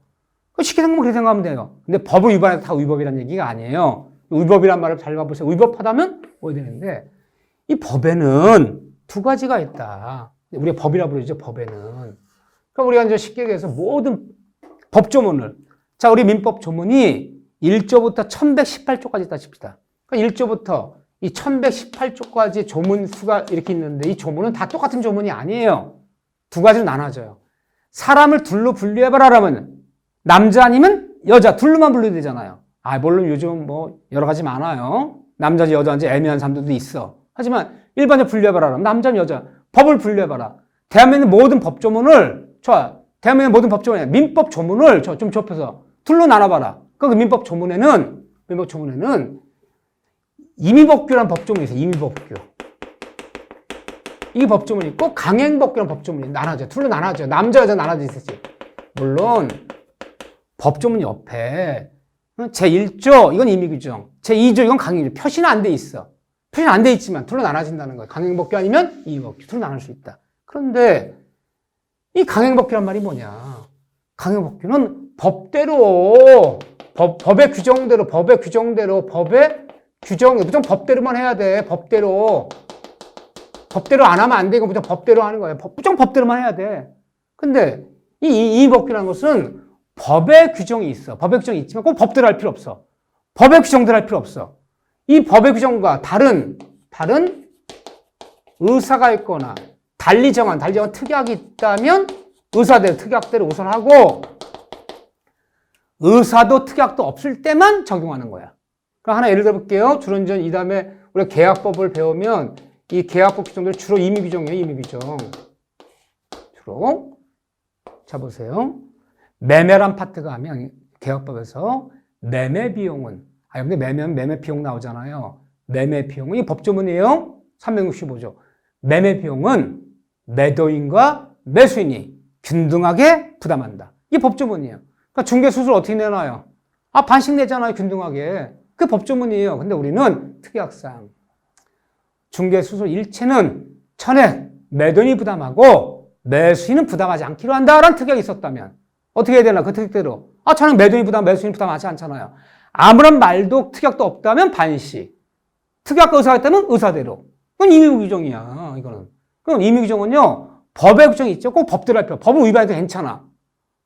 [SPEAKER 1] 쉽게 생각하면 그렇게 생각하면 돼요. 근데 법을 위반해서 다 위법이라는 얘기가 아니에요. 위법이란 말을 잘 봐보세요. 위법하다면 뭐야 되는데 이 법에는 두 가지가 있다. 우리가 법이라 부르죠. 법에는. 그러니까 우리가 이제 쉽게 얘기해서 모든 법조문을 자 우리 민법 조문이 1조부터 1118조까지 있다 칩시다. 그러니까 1조부터 이 1118조까지 조문 수가 이렇게 있는데 이 조문은 다 똑같은 조문이 아니에요. 두 가지로 나눠져요. 사람을 둘로 분류해봐라라면 남자 아니면 여자 둘로만 분류해야 되잖아요. 물론 요즘 뭐 여러 가지 많아요. 남자인지 여자인지 애매한 사람들도 있어. 하지만 일반적으로 분류해봐라. 남자는 여자. 법을 분류해봐라. 대한민국 모든 법조문을 대한민국 모든 법조문에 민법 조문을 좀 좁혀서 둘로 나눠봐라. 그 민법 조문에는 임의법규라는 법조문이 있어요. 임의법규. 이 법조문이 있고 강행법규라는 법조문이 나눠져. 둘로 나눠져. 남자 여자 나눠져 있었지. 물론 법조문 옆에 제1조 이건 임의규정, 제2조 이건 강행규정. 표시는 안 돼 있어. 표시는 안 돼 있지만 둘로 나눠진다는 거예요. 강행법규 아니면 임의법규. 둘로 나눌 수 있다. 그런데 이 강행법규란 말이 뭐냐? 강행법규는 법대로 법의 규정대로 무조건 법대로만 해야 돼. 법대로 안 하면 안 돼. 이거 무조건 법대로 하는 거예요. 무조건 법대로만 해야 돼. 근데 이 임의법규라는 것은 법의 규정이 있어. 법의 규정이 있지만 꼭 법대로 할 필요 없어. 법의 규정대로 할 필요 없어. 이 법의 규정과 다른 의사가 있거나 달리 정한 특약이 있다면 의사대로 특약대로 우선하고 의사도 특약도 없을 때만 적용하는 거야. 그럼 하나 예를 들어 볼게요. 주론전 이 다음에 우리가 계약법을 배우면 이 계약법 규정들 주로 임의규정이에요. 임의규정. 주로. 자 보세요. 매매란 파트가 하면 계약법에서 매매 비용은 근데 매매 비용 나오잖아요. 매매 비용은 이 법조문이에요. 365조. 매매 비용은 매도인과 매수인이 균등하게 부담한다. 이게 법조문이에요. 그러니까 중개수수를 어떻게 내놔요? 반씩 내잖아요. 균등하게. 그게 법조문이에요. 근데 우리는 특약상 중개수수 일체는 전액 매도인이 부담하고 매수인은 부담하지 않기로 한다라는 특약이 있었다면 어떻게 해야 되나? 그 특약대로. 전액 매도인이 부담, 매수인이 부담하지 않잖아요. 아무런 말도 특약도 없다면 반씩. 특약과 의사가 있다면 의사대로. 그건 임의규정이야. 이거는. 그럼 임의규정은요. 법의 규정이 있죠. 꼭 법대로 할 필요. 법을 위반해도 괜찮아.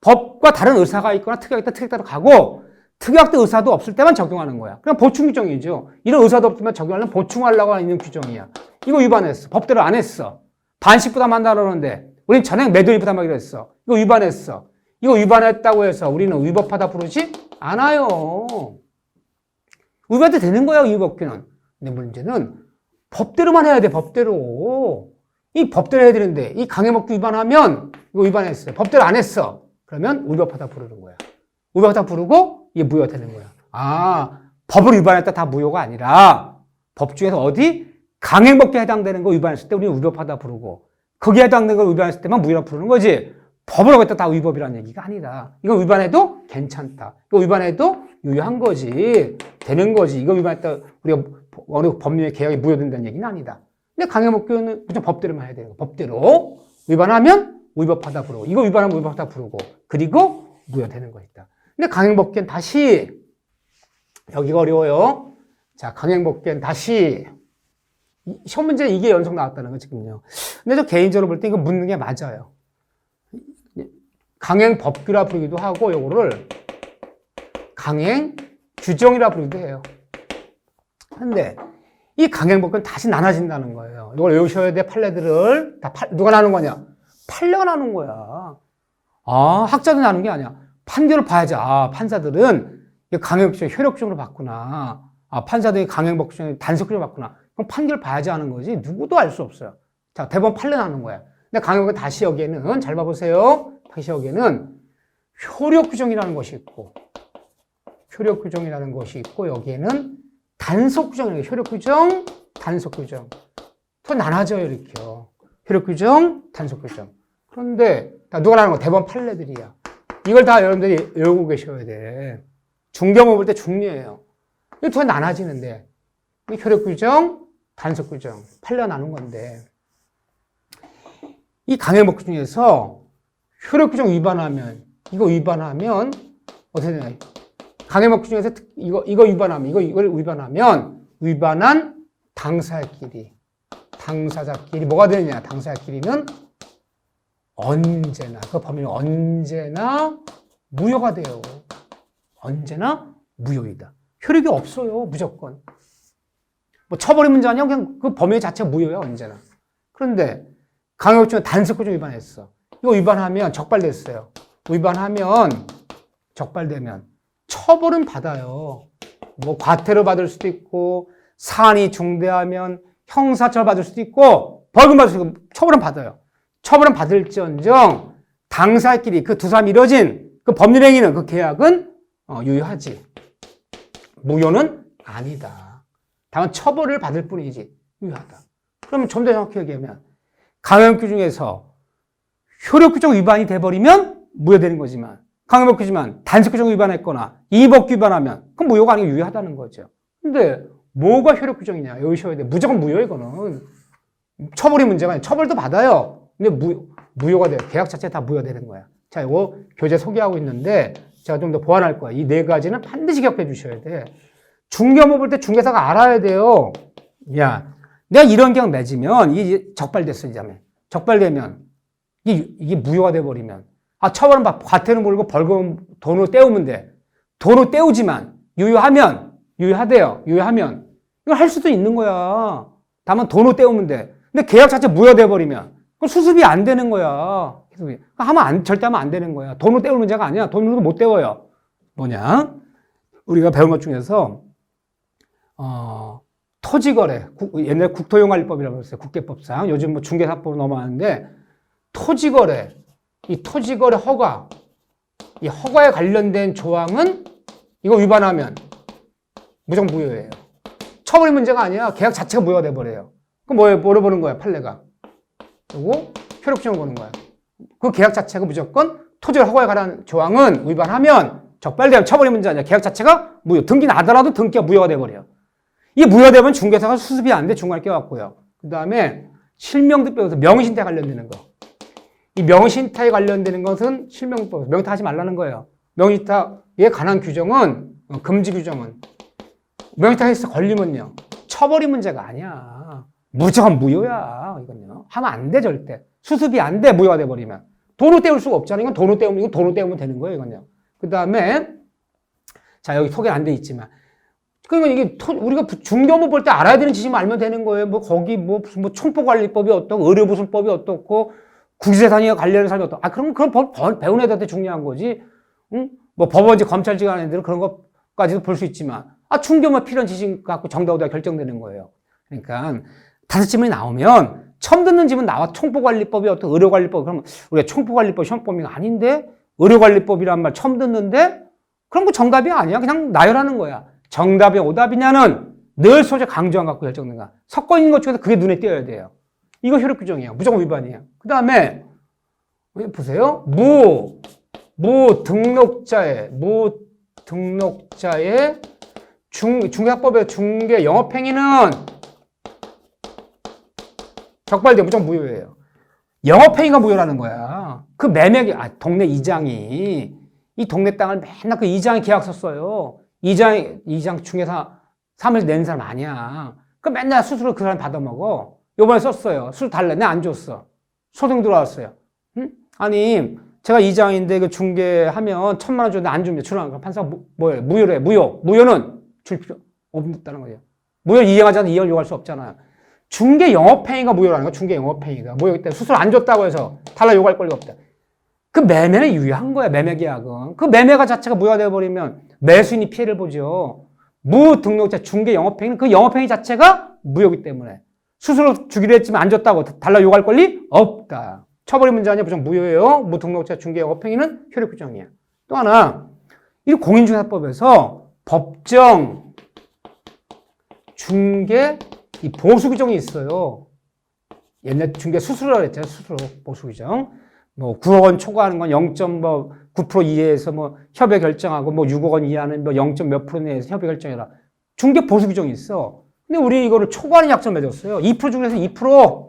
[SPEAKER 1] 법과 다른 의사가 있거나 특약이 있다 특약대로 가고 특약도 의사도 없을 때만 적용하는 거야. 그냥 보충 규정이죠. 이런 의사도 없지만 적용하려면 보충하려고 하는 규정이야. 이거 위반했어. 법대로 안 했어. 반씩 부담한다 그러는데 우린 전액 매도인이 부담하기로 했어. 이거 위반했어. 이거 위반했다고 해서 우리는 위법하다 부르지 않아요. 위반해도 되는 거야, 위법규는. 근데 문제는 법대로만 해야 돼, 법대로. 이 법대로 해야 되는데 이 강행법규 위반하면 이거 위반했어요. 법대로 안 했어. 그러면 위법하다 부르는 거야. 위법하다 부르고 이게 무효가 되는 거야. 법을 위반했다 다 무효가 아니라 법 중에서 어디 강행법규에 해당되는 거 위반했을 때 우리는 위법하다 부르고 거기에 해당되는 걸 위반했을 때만 무효라 부르는 거지. 법을 어겼다 다 위법이라는 얘기가 아니다. 이거 위반해도 괜찮다. 이거 위반해도 유효한 거지. 되는 거지. 이거 위반했다 우리가 어느 법률의 계약이 무효된다는 얘기는 아니다. 근데 강행법규는 무조건 법대로만 해야 되는 거. 법대로 위반하면 위법하다 부르고 이거 위반하면 위법하다 부르고 그리고 무효되는 거 있다. 근데 강행법규는 다시 여기가 어려워요. 자, 강행법규는 다시 시험 문제 이게 연속 나왔다는 거 지금요. 근데 저 개인적으로 볼 때 이거 묻는 게 맞아요. 강행법규라 부르기도 하고 요거를 강행규정이라 부르기도 해요. 근데 이 강행법규는 다시 나눠진다는 거예요. 이걸 외우셔야 돼. 판례들을 누가 나누는 거냐? 판례가 나누는 거야. 학자도 나누는 게 아니야. 판결을 봐야지. 판사들은 강행법규 효력적으로 봤구나. 판사들이 강행법규 단속적으로 봤구나. 그럼 판결을 봐야지 하는 거지. 누구도 알 수 없어요. 자, 대법원 판례 나는 거야. 근데 강력은 다시 여기에는, 잘 봐보세요. 다시 여기에는 효력 규정이라는 것이 있고, 효력 규정이라는 것이 있고, 여기에는 단속 규정이라는 게, 효력 규정, 단속 규정. 더 나눠져요, 이렇게요. 효력 규정, 단속 규정. 그런데, 누가 나는 거? 대법원 판례들이야. 이걸 다 여러분들이 외우고 계셔야 돼. 중경을 볼 때 중요해요. 이 두 개 나눠지는데, 효력 규정, 단속 규정, 판례가 나눈 건데, 이 강행법 중에서 효력 규정 위반하면, 이거 위반하면, 어떻게 되나요? 강행법 중에서 이거 위반하면, 이걸 위반하면, 위반한 당사자끼리 뭐가 되느냐? 당사자끼리는 언제나, 그 범위는 언제나 무효가 돼요. 언제나 무효이다. 효력이 없어요, 무조건. 뭐 처벌의 문제 아니야? 그냥 그 범위 자체가 무효야, 언제나. 그런데 강행법 중에 단속 규정 위반했어. 이거 위반하면 적발됐어요. 위반하면 적발되면 처벌은 받아요. 뭐 과태료 받을 수도 있고, 사안이 중대하면 형사처벌 받을 수도 있고, 벌금 받을 수도 있고, 처벌은 받아요. 처벌은 받을지언정 당사끼리 그 두 사람이 이뤄진 그 법률 행위는, 그 계약은 유효하지. 무효는 아니다. 다만 처벌을 받을 뿐이지 유효하다. 그러면 좀 더 정확히 얘기하면 강행법 중에서 효력 규정 위반이 돼버리면 무효되는 거지만, 강행법 규지만 단속 규정 위반했거나 이법 위반하면 그건 무효가 아니고 유효하다는 거죠. 근데 뭐가 효력 규정이냐? 여기셔야 돼. 무조건 무효, 이거는. 처벌이 문제가 아니야. 처벌도 받아요. 근데 무효가 돼요. 계약 자체 다 무효되는 거야. 자, 이거 교재 소개하고 있는데 제가 좀 더 보완할 거야. 이 네 가지는 반드시 기억해 주셔야 돼. 중개업무 볼 때 중개사가 알아야 돼요. 야, 내가 이런 계약 맺으면 이게 적발됐어, 이자면. 적발되면 이게 무효가 돼버리면, 처벌은 과태료 물고 벌금 돈으로 때우면 돼. 돈으로 때우지만 유효하대요. 유효하면 이걸 할 수도 있는 거야. 다만 돈으로 때우면 돼. 근데 계약 자체 무효돼버리면 그건 수습이 안 되는 거야. 절대 하면 안 되는 거야. 돈으로 때울 문제가 아니야. 돈으로도 못 때워요. 뭐냐? 우리가 배운 것 중에서 토지거래, 옛날 국토용관리법이라고 했어요. 국계법상. 요즘 뭐 중개사법으로 넘어가는데, 토지거래, 이 토지거래 허가, 이 허가에 관련된 조항은 이거 위반하면 무조건 무효예요. 처벌이 문제가 아니야. 계약 자체가 무효가 돼버려요. 그럼 뭐를 보는 거야, 판례가? 그리고 효력규정을 보는 거야. 그 계약 자체가 무조건 토지 허가에 관한 조항은 위반하면 적발되면 처벌이 문제 아니야. 계약 자체가 무효. 등기 나더라도 등기가 무효가 돼버려. 이게 무효되면 중개사가 수습이 안 돼. 중간에 껴갖고요. 그 다음에 실명득법에서 명의신탁에 관련되는 거. 이 명의신탁에 관련되는 것은 실명득법, 명의신탁 하지 말라는 거예요. 명의신탁에 관한 규정은, 금지 규정은 명의신탁에서 걸리면요, 처벌이 문제가 아니야. 무조건 무효야. 이건요. 하면 안 돼, 절대. 수습이 안 돼, 무효가 돼버리면. 돈으로 때울 수가 없잖아요. 이건 돈으로 때우면 되는 거예요, 이건요. 그 다음에, 자, 여기 소개 안 돼 있지만. 그러니까 이게 우리가 중개업무 볼 때 알아야 되는 지식만 알면 되는 거예요. 뭐, 거기 무슨 총포관리법이 어떻고, 의료보수법이 어떻고, 국유재산에 관련된 사람이 어떻고. 그런 법 배운 애들한테 중요한 거지. 응? 뭐 법원지, 검찰직 하는 애들은 그런 것까지도 볼 수 있지만, 중개업무 필요한 지식 갖고 정답으로 결정되는 거예요. 그러니까, 5질문이 나오면, 처음 듣는 질문 나와. 총포관리법이 어떻고, 의료관리법. 그러면 우리가 총포관리법 시험법이 아닌데, 의료관리법이란 말 처음 듣는데, 그런 거 정답이 아니야. 그냥 나열하는 거야. 정답이 오답이냐는 늘 소재 강조안 갖고 결정된 거야. 섞어 있는 것 중에서 그게 눈에 띄어야 돼요. 이거 효력 규정이에요. 무조건 위반이에요. 그 다음에, 보세요. 무등록자의 중개사법의 중개 영업행위는 적발돼 무조건 무효예요. 영업행위가 무효라는 거야. 그 매매, 동네 이장이, 이 동네 땅을 맨날 그 이장이 계약 썼어요. 이장 중개사 사무실 낸 사람 아니야. 그 맨날 수수료 그 사람 받아먹어. 요번에 썼어요. 수수 달래. 내가 안 줬어. 소송 들어왔어요. 응? 아니, 제가 이장인데 그 중개하면 1,000만 원 주는데 안 줍니다. 출항. 판사가 뭐예요? 무효래. 무효는 줄 필요 없다는 거예요. 무효 이행하지 않으면 이행을 요구할 수 없잖아요. 중개 영업행위가 무효라는 거야. 중개 영업행위가. 무효이기 때문에 수수료 안 줬다고 해서 달라 요구할 권리가 없다. 그 매매는 유효한 거야, 매매 계약은. 그 매매가 자체가 무효가 되어버리면 매수인이 피해를 보죠. 무등록자 중개 영업행위는 그 영업행위 자체가 무효이기 때문에. 스스로 주기로 했지만 안 줬다고 달라 요구할 권리 없다. 처벌의 문제 아니야. 무조건 무효예요. 무등록자 중개 영업행위는 효력 규정이야. 또 하나, 이 공인중개사법에서 법정, 중개, 이 보수 규정이 있어요. 옛날 중개 수수료라고 했잖아요. 수수료, 보수 규정. 뭐 9억 원 초과하는 건 0.9% 이하에서 뭐 협의 결정하고 뭐 6억 원 이하는 뭐 0. 몇 프로 내에서 협의 결정해라. 중개 보수 규정이 있어. 근데 우리 이거를 초과하는 약정을 맺었어요. 2% 중에서 2%.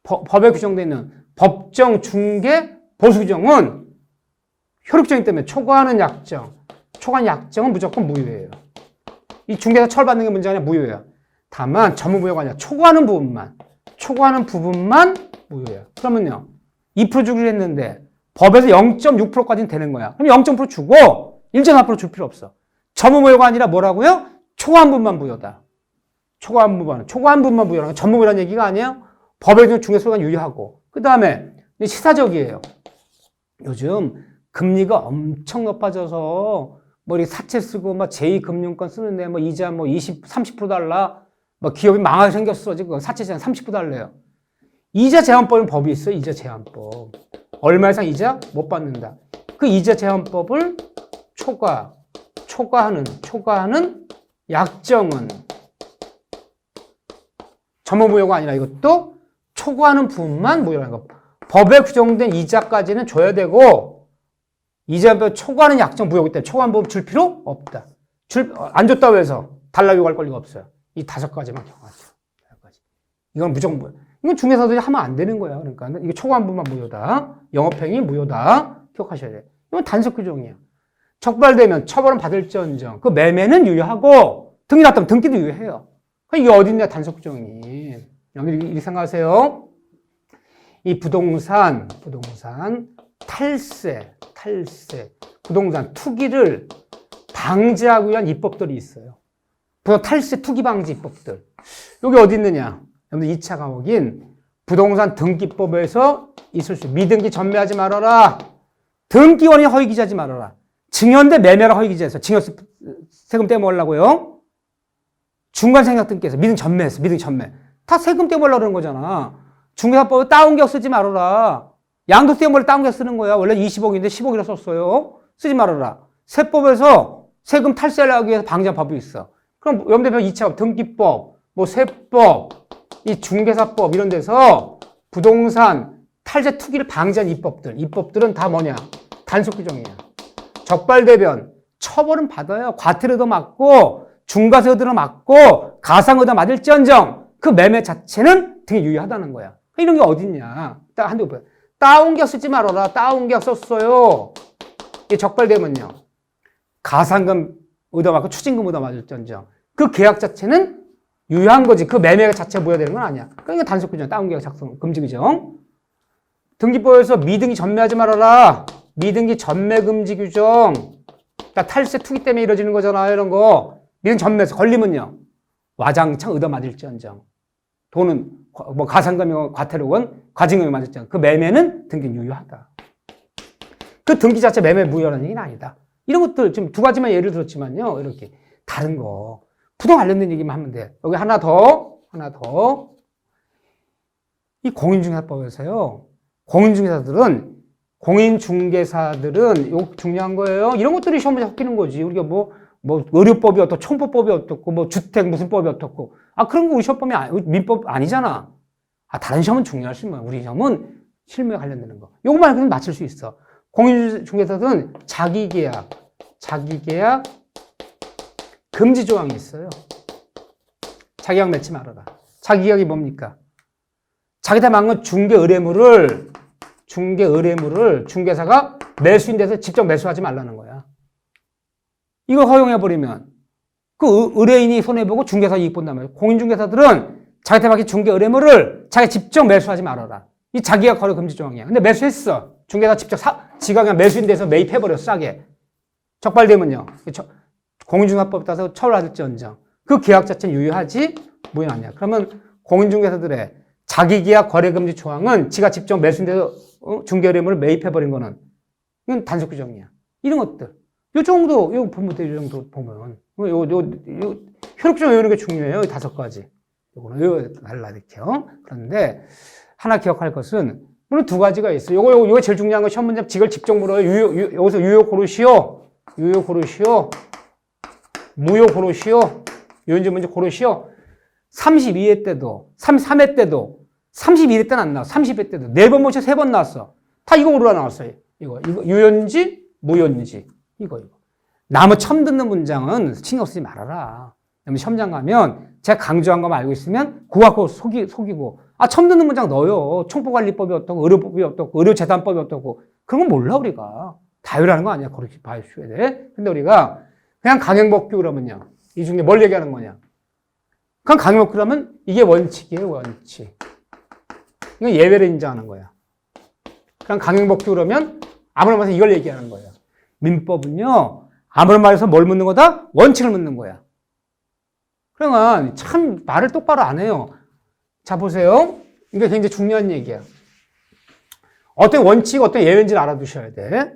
[SPEAKER 1] 법에 규정되어 있는 법정 중개 보수 규정은 효력 규정이기 때문에 초과하는 약정, 초과하는 약정은 무조건 무효예요. 이 중개사 처벌받는 게 문제가 아니라 무효예요. 다만 전무무효가 아니라 초과하는 부분만 무효예요. 그러면요, 2% 주기로 했는데 법에서 0.6%까지는 되는 거야. 그럼 0.5% 주고 1.4% 줄 필요 없어. 전무무효가 아니라 뭐라고요? 초과한 부분만 무효다. 초과한 부분만 무효라는 건 전무무효라는 얘기가 아니에요. 법에 규정 중개소가 유효하고. 그 다음에 시사적이에요. 요즘 금리가 엄청 높아져서 뭐 이렇게 사채 쓰고 막 제2금융권 쓰는데 뭐 이자 뭐 20, 30% 달라. 뭐 기업이 망하게 생겼어. 지금 사채 제한 30% 달래요. 이자 제한법은 법이 있어요. 이자 제한법. 얼마 이상 이자 못 받는다. 그 이자 제한법을 초과하는 약정은 전무무효가 아니라 이것도 초과하는 부분만 무효라는 거. 법에 규정된 이자까지는 줘야 되고 이자법 초과하는 약정 무효이기 때문에 초과한 부분 줄 필요 없다. 안 줬다고 해서 달라 요구할 권리가 없어요. 이 5가지만 경하죠. 이건 무조건 무효. 이건 중개사들이 하면 안 되는 거야. 그러니까 이게 초과한 부분만 무효다. 영업행위 무효다. 기억하셔야 돼요. 이건 단속 규정이야. 적발되면 처벌은 받을지언정 그 매매는 유효하고 등기 났다면 등기도 유효해요. 이게 어딨냐 단속 규정이. 여기 이렇게 생각하세요. 이 부동산 탈세, 부동산 투기를 방지하기 위한 입법들이 있어요. 부동산 탈세 투기 방지 입법들. 여기 어디 있느냐? 여러분들 2차 과목인 부동산 등기법에서 있을 수 미등기 전매하지 말아라. 등기원이 허위기재하지 말아라. 증여인데 매매라 허위기재해서 증여 세금 떼먹으려고요. 중간생략등기에서 미등기 전매. 다 세금 떼먹으려고 그러는 거잖아. 중개사법에 따옴격 쓰지 말아라. 양도 떼먹으려 따옴격 쓰는 거야. 원래 20억인데 10억이라 썼어요. 쓰지 말아라. 세법에서 세금 탈세를 하기 위해서 방지한 법이 있어. 그럼 염대표 2차 등기법, 뭐 세법, 이 중개사법 이런 데서 부동산 탈세 투기를 방지한 입법들은 다 뭐냐? 단속 규정이야. 적발되면 처벌은 받아요. 과태료 얻어맞고 중과세 얻어맞고 가상 얻어맞을지언정 그 매매 자체는 되게 유효하다는 거야. 이런 게 어딨냐? 딱 한두 번. 따옴격 쓰지 말아라. 따옴격 썼어요. 이 적발되면요. 가상금 얻어맞고 추징금 얻어맞을지언정 그 계약 자체는 유효한 거지. 그 매매 자체가 무효되는 건 아니야. 그러니까 단속 규정, 따옴격 작성 금지 규정. 등기법에서 미등기 전매하지 말아라. 미등기 전매 금지 규정. 그러니까 탈세 투기 때문에 이루어지는 거잖아. 이런 거. 미등기 전매에서 걸리면요. 와장창 얻어맞을지언정. 돈은 뭐 가상금이고 과태료건 과징금이 맞을지언정. 그 매매는 등기 유효하다. 그 등기 자체 매매 무효라는 얘기는 아니다. 이런 것들 지금 2가지만 예를 들었지만요. 이렇게 다른 거. 부동 관련된 얘기만 하면 돼. 여기 하나 더. 이 공인중개사법에서요. 공인중개사들은 이거 중요한 거예요. 이런 것들이 시험에 섞이는 거지. 우리가 뭐 의료법이 어떻고, 총법법이 어떻고, 뭐 주택 무슨 법이 어떻고. 그런 거 우리 시험법이 민법 아니잖아. 다른 시험은 중요할 수 있는 거야. 우리 시험은 실무에 관련되는 거. 요것만 그냥 맞출 수 있어. 공인중개사들은 자기계약 금지 조항이 있어요. 자기계약 맺지 말아라. 자기계약이 뭡니까? 자기한테 맡긴 중개 의뢰물을 중개사가 매수인 돼서 직접 매수하지 말라는 거야. 이거 허용해버리면 그 의뢰인이 손해보고 중개사 이익 본단 말이야. 공인중개사들은 자기한테 맡긴 중개 의뢰물을 자기가 직접 매수하지 말아라. 이 자기계약 거래 금지 조항이야. 근데 매수했어. 중개사 직접 지가 그냥 매수인 돼서 매입해버렸어. 싸게. 적발되면요. 공인중개사법에 따라서 처벌받을지언정 그 계약 자체는 유효하지 무효는 아니야. 그러면 공인중개사들의 자기계약 거래금지 조항은 지가 직접 매수인데서 중개의뢰물을 매입해버린 거는 이건 단속 규정이야. 이런 것들. 요 정도, 요 보면 돼. 요 정도 보면. 요 효력적 외우는 게 중요해요. 이 5가지. 요거는 외워달라, 이렇게요. 그런데 하나 기억할 것은, 물론 두 가지가 있어요. 요거 제일 중요한 거 시험 문제 이걸 직접 물어요. 여기서 유효 고르시오. 유효 고르시오. 무효 고르시오. 요인지 문제 고르시오. 32회 때도, 33회 때도, 31회 때는 안 나왔어. 30회 때도. 4번 모셔 3번 나왔어. 다 이거 오르라 나왔어요. 이거. 유효인지, 무효인지. 이거. 나무 처음 듣는 문장은 신경 쓰지 말아라. 시험장 가면 제가 강조한 것만 알고 있으면 그거 속이고. 처음 듣는 문장 넣어요. 총포관리법이 어떻고, 의료법이 어떻고, 의료재단법이 어떻고. 그런 건 몰라, 우리가. 다유라는 거 아니야. 그렇게 봐주셔야 돼. 근데 우리가 그냥 강행법규 그러면요. 이 중에 뭘 얘기하는 거냐. 그냥 강행법규 그러면 이게 원칙이에요, 원칙. 이건 예외를 인정하는 거야. 그냥 강행법규 그러면 아무런 말에서 이걸 얘기하는 거예요. 민법은요, 아무런 말에서 뭘 묻는 거다? 원칙을 묻는 거야. 그러면 참 말을 똑바로 안 해요. 자, 보세요. 이게 굉장히 중요한 얘기야. 어떤 원칙, 어떤 예외인지를 알아두셔야 돼.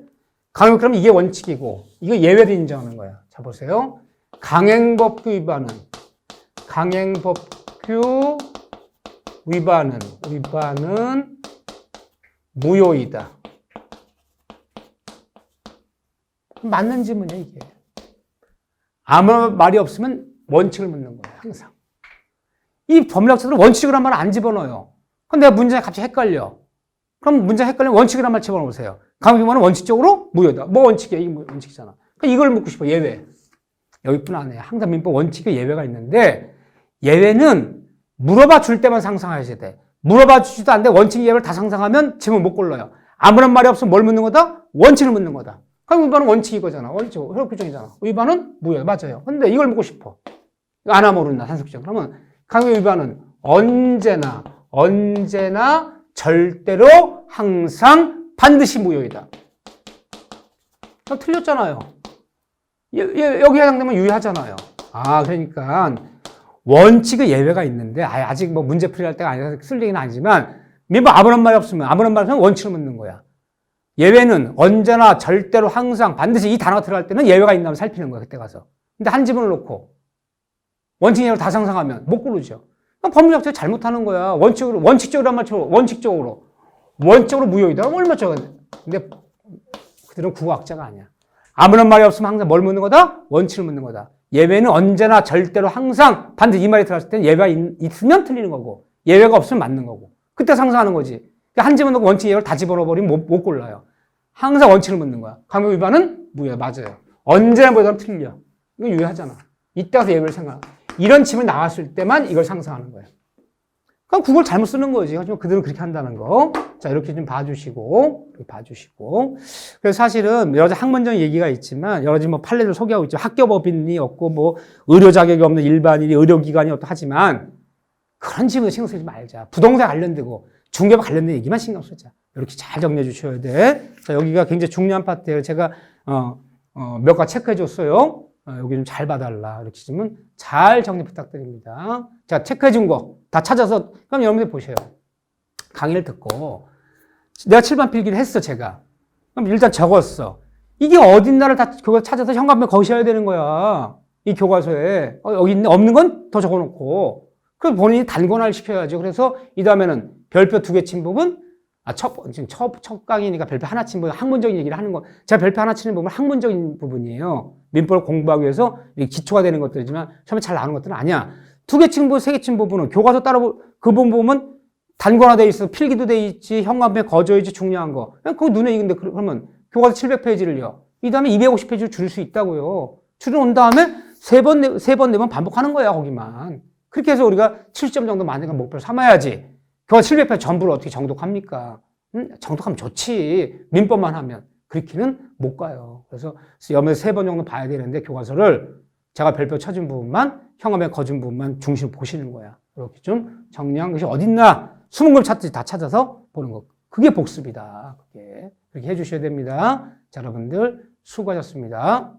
[SPEAKER 1] 강행, 그럼 이게 원칙이고, 이거 예외를 인정하는 거야. 자, 보세요. 강행법규 위반은 무효이다. 맞는 질문이야, 이게. 아무 말이 없으면 원칙을 묻는 거야, 항상. 이 법률학자들은 원칙이란 말을 안 집어넣어요. 그럼 내가 문제가 갑자기 헷갈려. 그럼 문제 헷갈리면 원칙이란 말 집어넣으세요. 강행법은 원칙적으로 무효다. 뭐 원칙이야? 이게 원칙이잖아. 그러니까 이걸 묻고 싶어, 예외. 여기뿐 안 해. 항상 민법 원칙에 예외가 있는데, 예외는 물어봐 줄 때만 상상하셔야 돼. 물어봐 주지도 않는데 원칙 예외를 다 상상하면 질문 못 골라요. 아무런 말이 없으면 뭘 묻는 거다? 원칙을 묻는 거다. 그럼 위반은 원칙 이거잖아. 원칙, 효력 규정이잖아. 위반은 무효. 맞아요. 근데 이걸 묻고 싶어. 안 하면 모른다. 산속적. 그러면 강행 위반은 언제나 절대로 항상 반드시 무효이다. 틀렸잖아요. 여기 해당되면 유효하잖아요. 그러니까 원칙의 예외가 있는데 아직 뭐 문제 풀이할 때가 아니라서 쓸 얘기는 아니지만 민법 아무런 말이 없으면 원칙을 묻는 거야. 예외는 언제나 절대로 항상 반드시 이 단어가 들어갈 때는 예외가 있나 하면 살피는 거야. 그때 가서. 근데 한 지문을 놓고 원칙 예외를 다 상상하면 못 고르죠. 법률학자가 잘못하는 거야. 원칙적으로 한 말처럼 원칙적으로 무효이다. 얼마 적은데. 근데 그들은 국어학자가 아니야. 아무런 말이 없으면 항상 뭘 묻는 거다? 원칙을 묻는 거다. 예외는 언제나 절대로 항상 반드시 이 말이 들어갔을 때는 예외가 있으면 틀리는 거고 예외가 없으면 맞는 거고 그때 상상하는 거지. 한 집어넣고 원칙 예외를 다 집어넣어버리면 못 골라요. 항상 원칙을 묻는 거야. 강요 위반은 무효. 맞아요. 언제나 뭐든 틀려. 이거 유효하잖아. 이때 가서 예외를 생각. 이런 질문이 나왔을 때만 이걸 상상하는 거예요. 그럼 국어를 잘못 쓰는 거지. 하지만 그들은 그렇게 한다는 거. 자, 이렇게 좀 봐주시고. 그래서 사실은 여러 가지 학문적인 얘기가 있지만, 여러 가지 뭐 판례를 소개하고 있죠. 학교법인이 없고, 뭐, 의료 자격이 없는 일반인이 의료기관이 없다 하지만, 그런 질문에 신경 쓰지 말자. 부동산 관련되고, 중개법 관련된 얘기만 신경 쓰자. 이렇게 잘 정리해 주셔야 돼. 자, 여기가 굉장히 중요한 파트예요. 제가, 몇 가지 체크해 줬어요. 여기 좀 잘 봐달라. 이렇게 좀 잘 정리 부탁드립니다. 자, 체크해 준 거 다 찾아서, 그럼 여러분들 보세요. 강의를 듣고, 내가 7번 필기를 했어, 제가. 그럼 일단 적었어. 이게 어딘가를 다 교과서 찾아서 현관에 거셔야 되는 거야. 이 교과서에. 여기 있네. 없는 건 더 적어놓고. 그럼 본인이 단권화를 시켜야죠. 그래서 이 다음에는 별표 2개 친 부분, 지금 첫 강의니까 별표 하나 친 부분, 학문적인 얘기를 하는 거. 제가 별표 하나 치는 부분은 학문적인 부분이에요. 민법을 공부하기 위해서 기초가 되는 것들이지만 처음에 잘 나오는 것들은 아니야. 2개 친 부분, 3개 친 부분은 교과서 따라 그 부분 보면 단권화되어 있어. 필기도 돼 있지. 현관에 거져 있지. 중요한 거. 그거 눈에 익은데 그러면 교과서 700페이지를요. 이 다음에 250페이지를 줄일 수 있다고요. 줄여놓은 다음에 3번, 4번 반복하는 거야, 거기만. 그렇게 해서 우리가 70점 정도 만든 건 목표를 삼아야지. 교과서 700페이지 전부를 어떻게 정독합니까? 정독하면 좋지. 민법만 하면. 그렇게는 못 가요. 그래서 염에서 3번 정도 봐야 되는데 교과서를 제가 별표 쳐준 부분만, 현관에 거준 부분만 중심으로 보시는 거야. 이렇게 좀 정리한 것이 어딨나? 숨은 걸 찾듯이 다 찾아서 보는 거. 그게 복습이다. 그게. 그렇게 해주셔야 됩니다. 자, 여러분들 수고하셨습니다.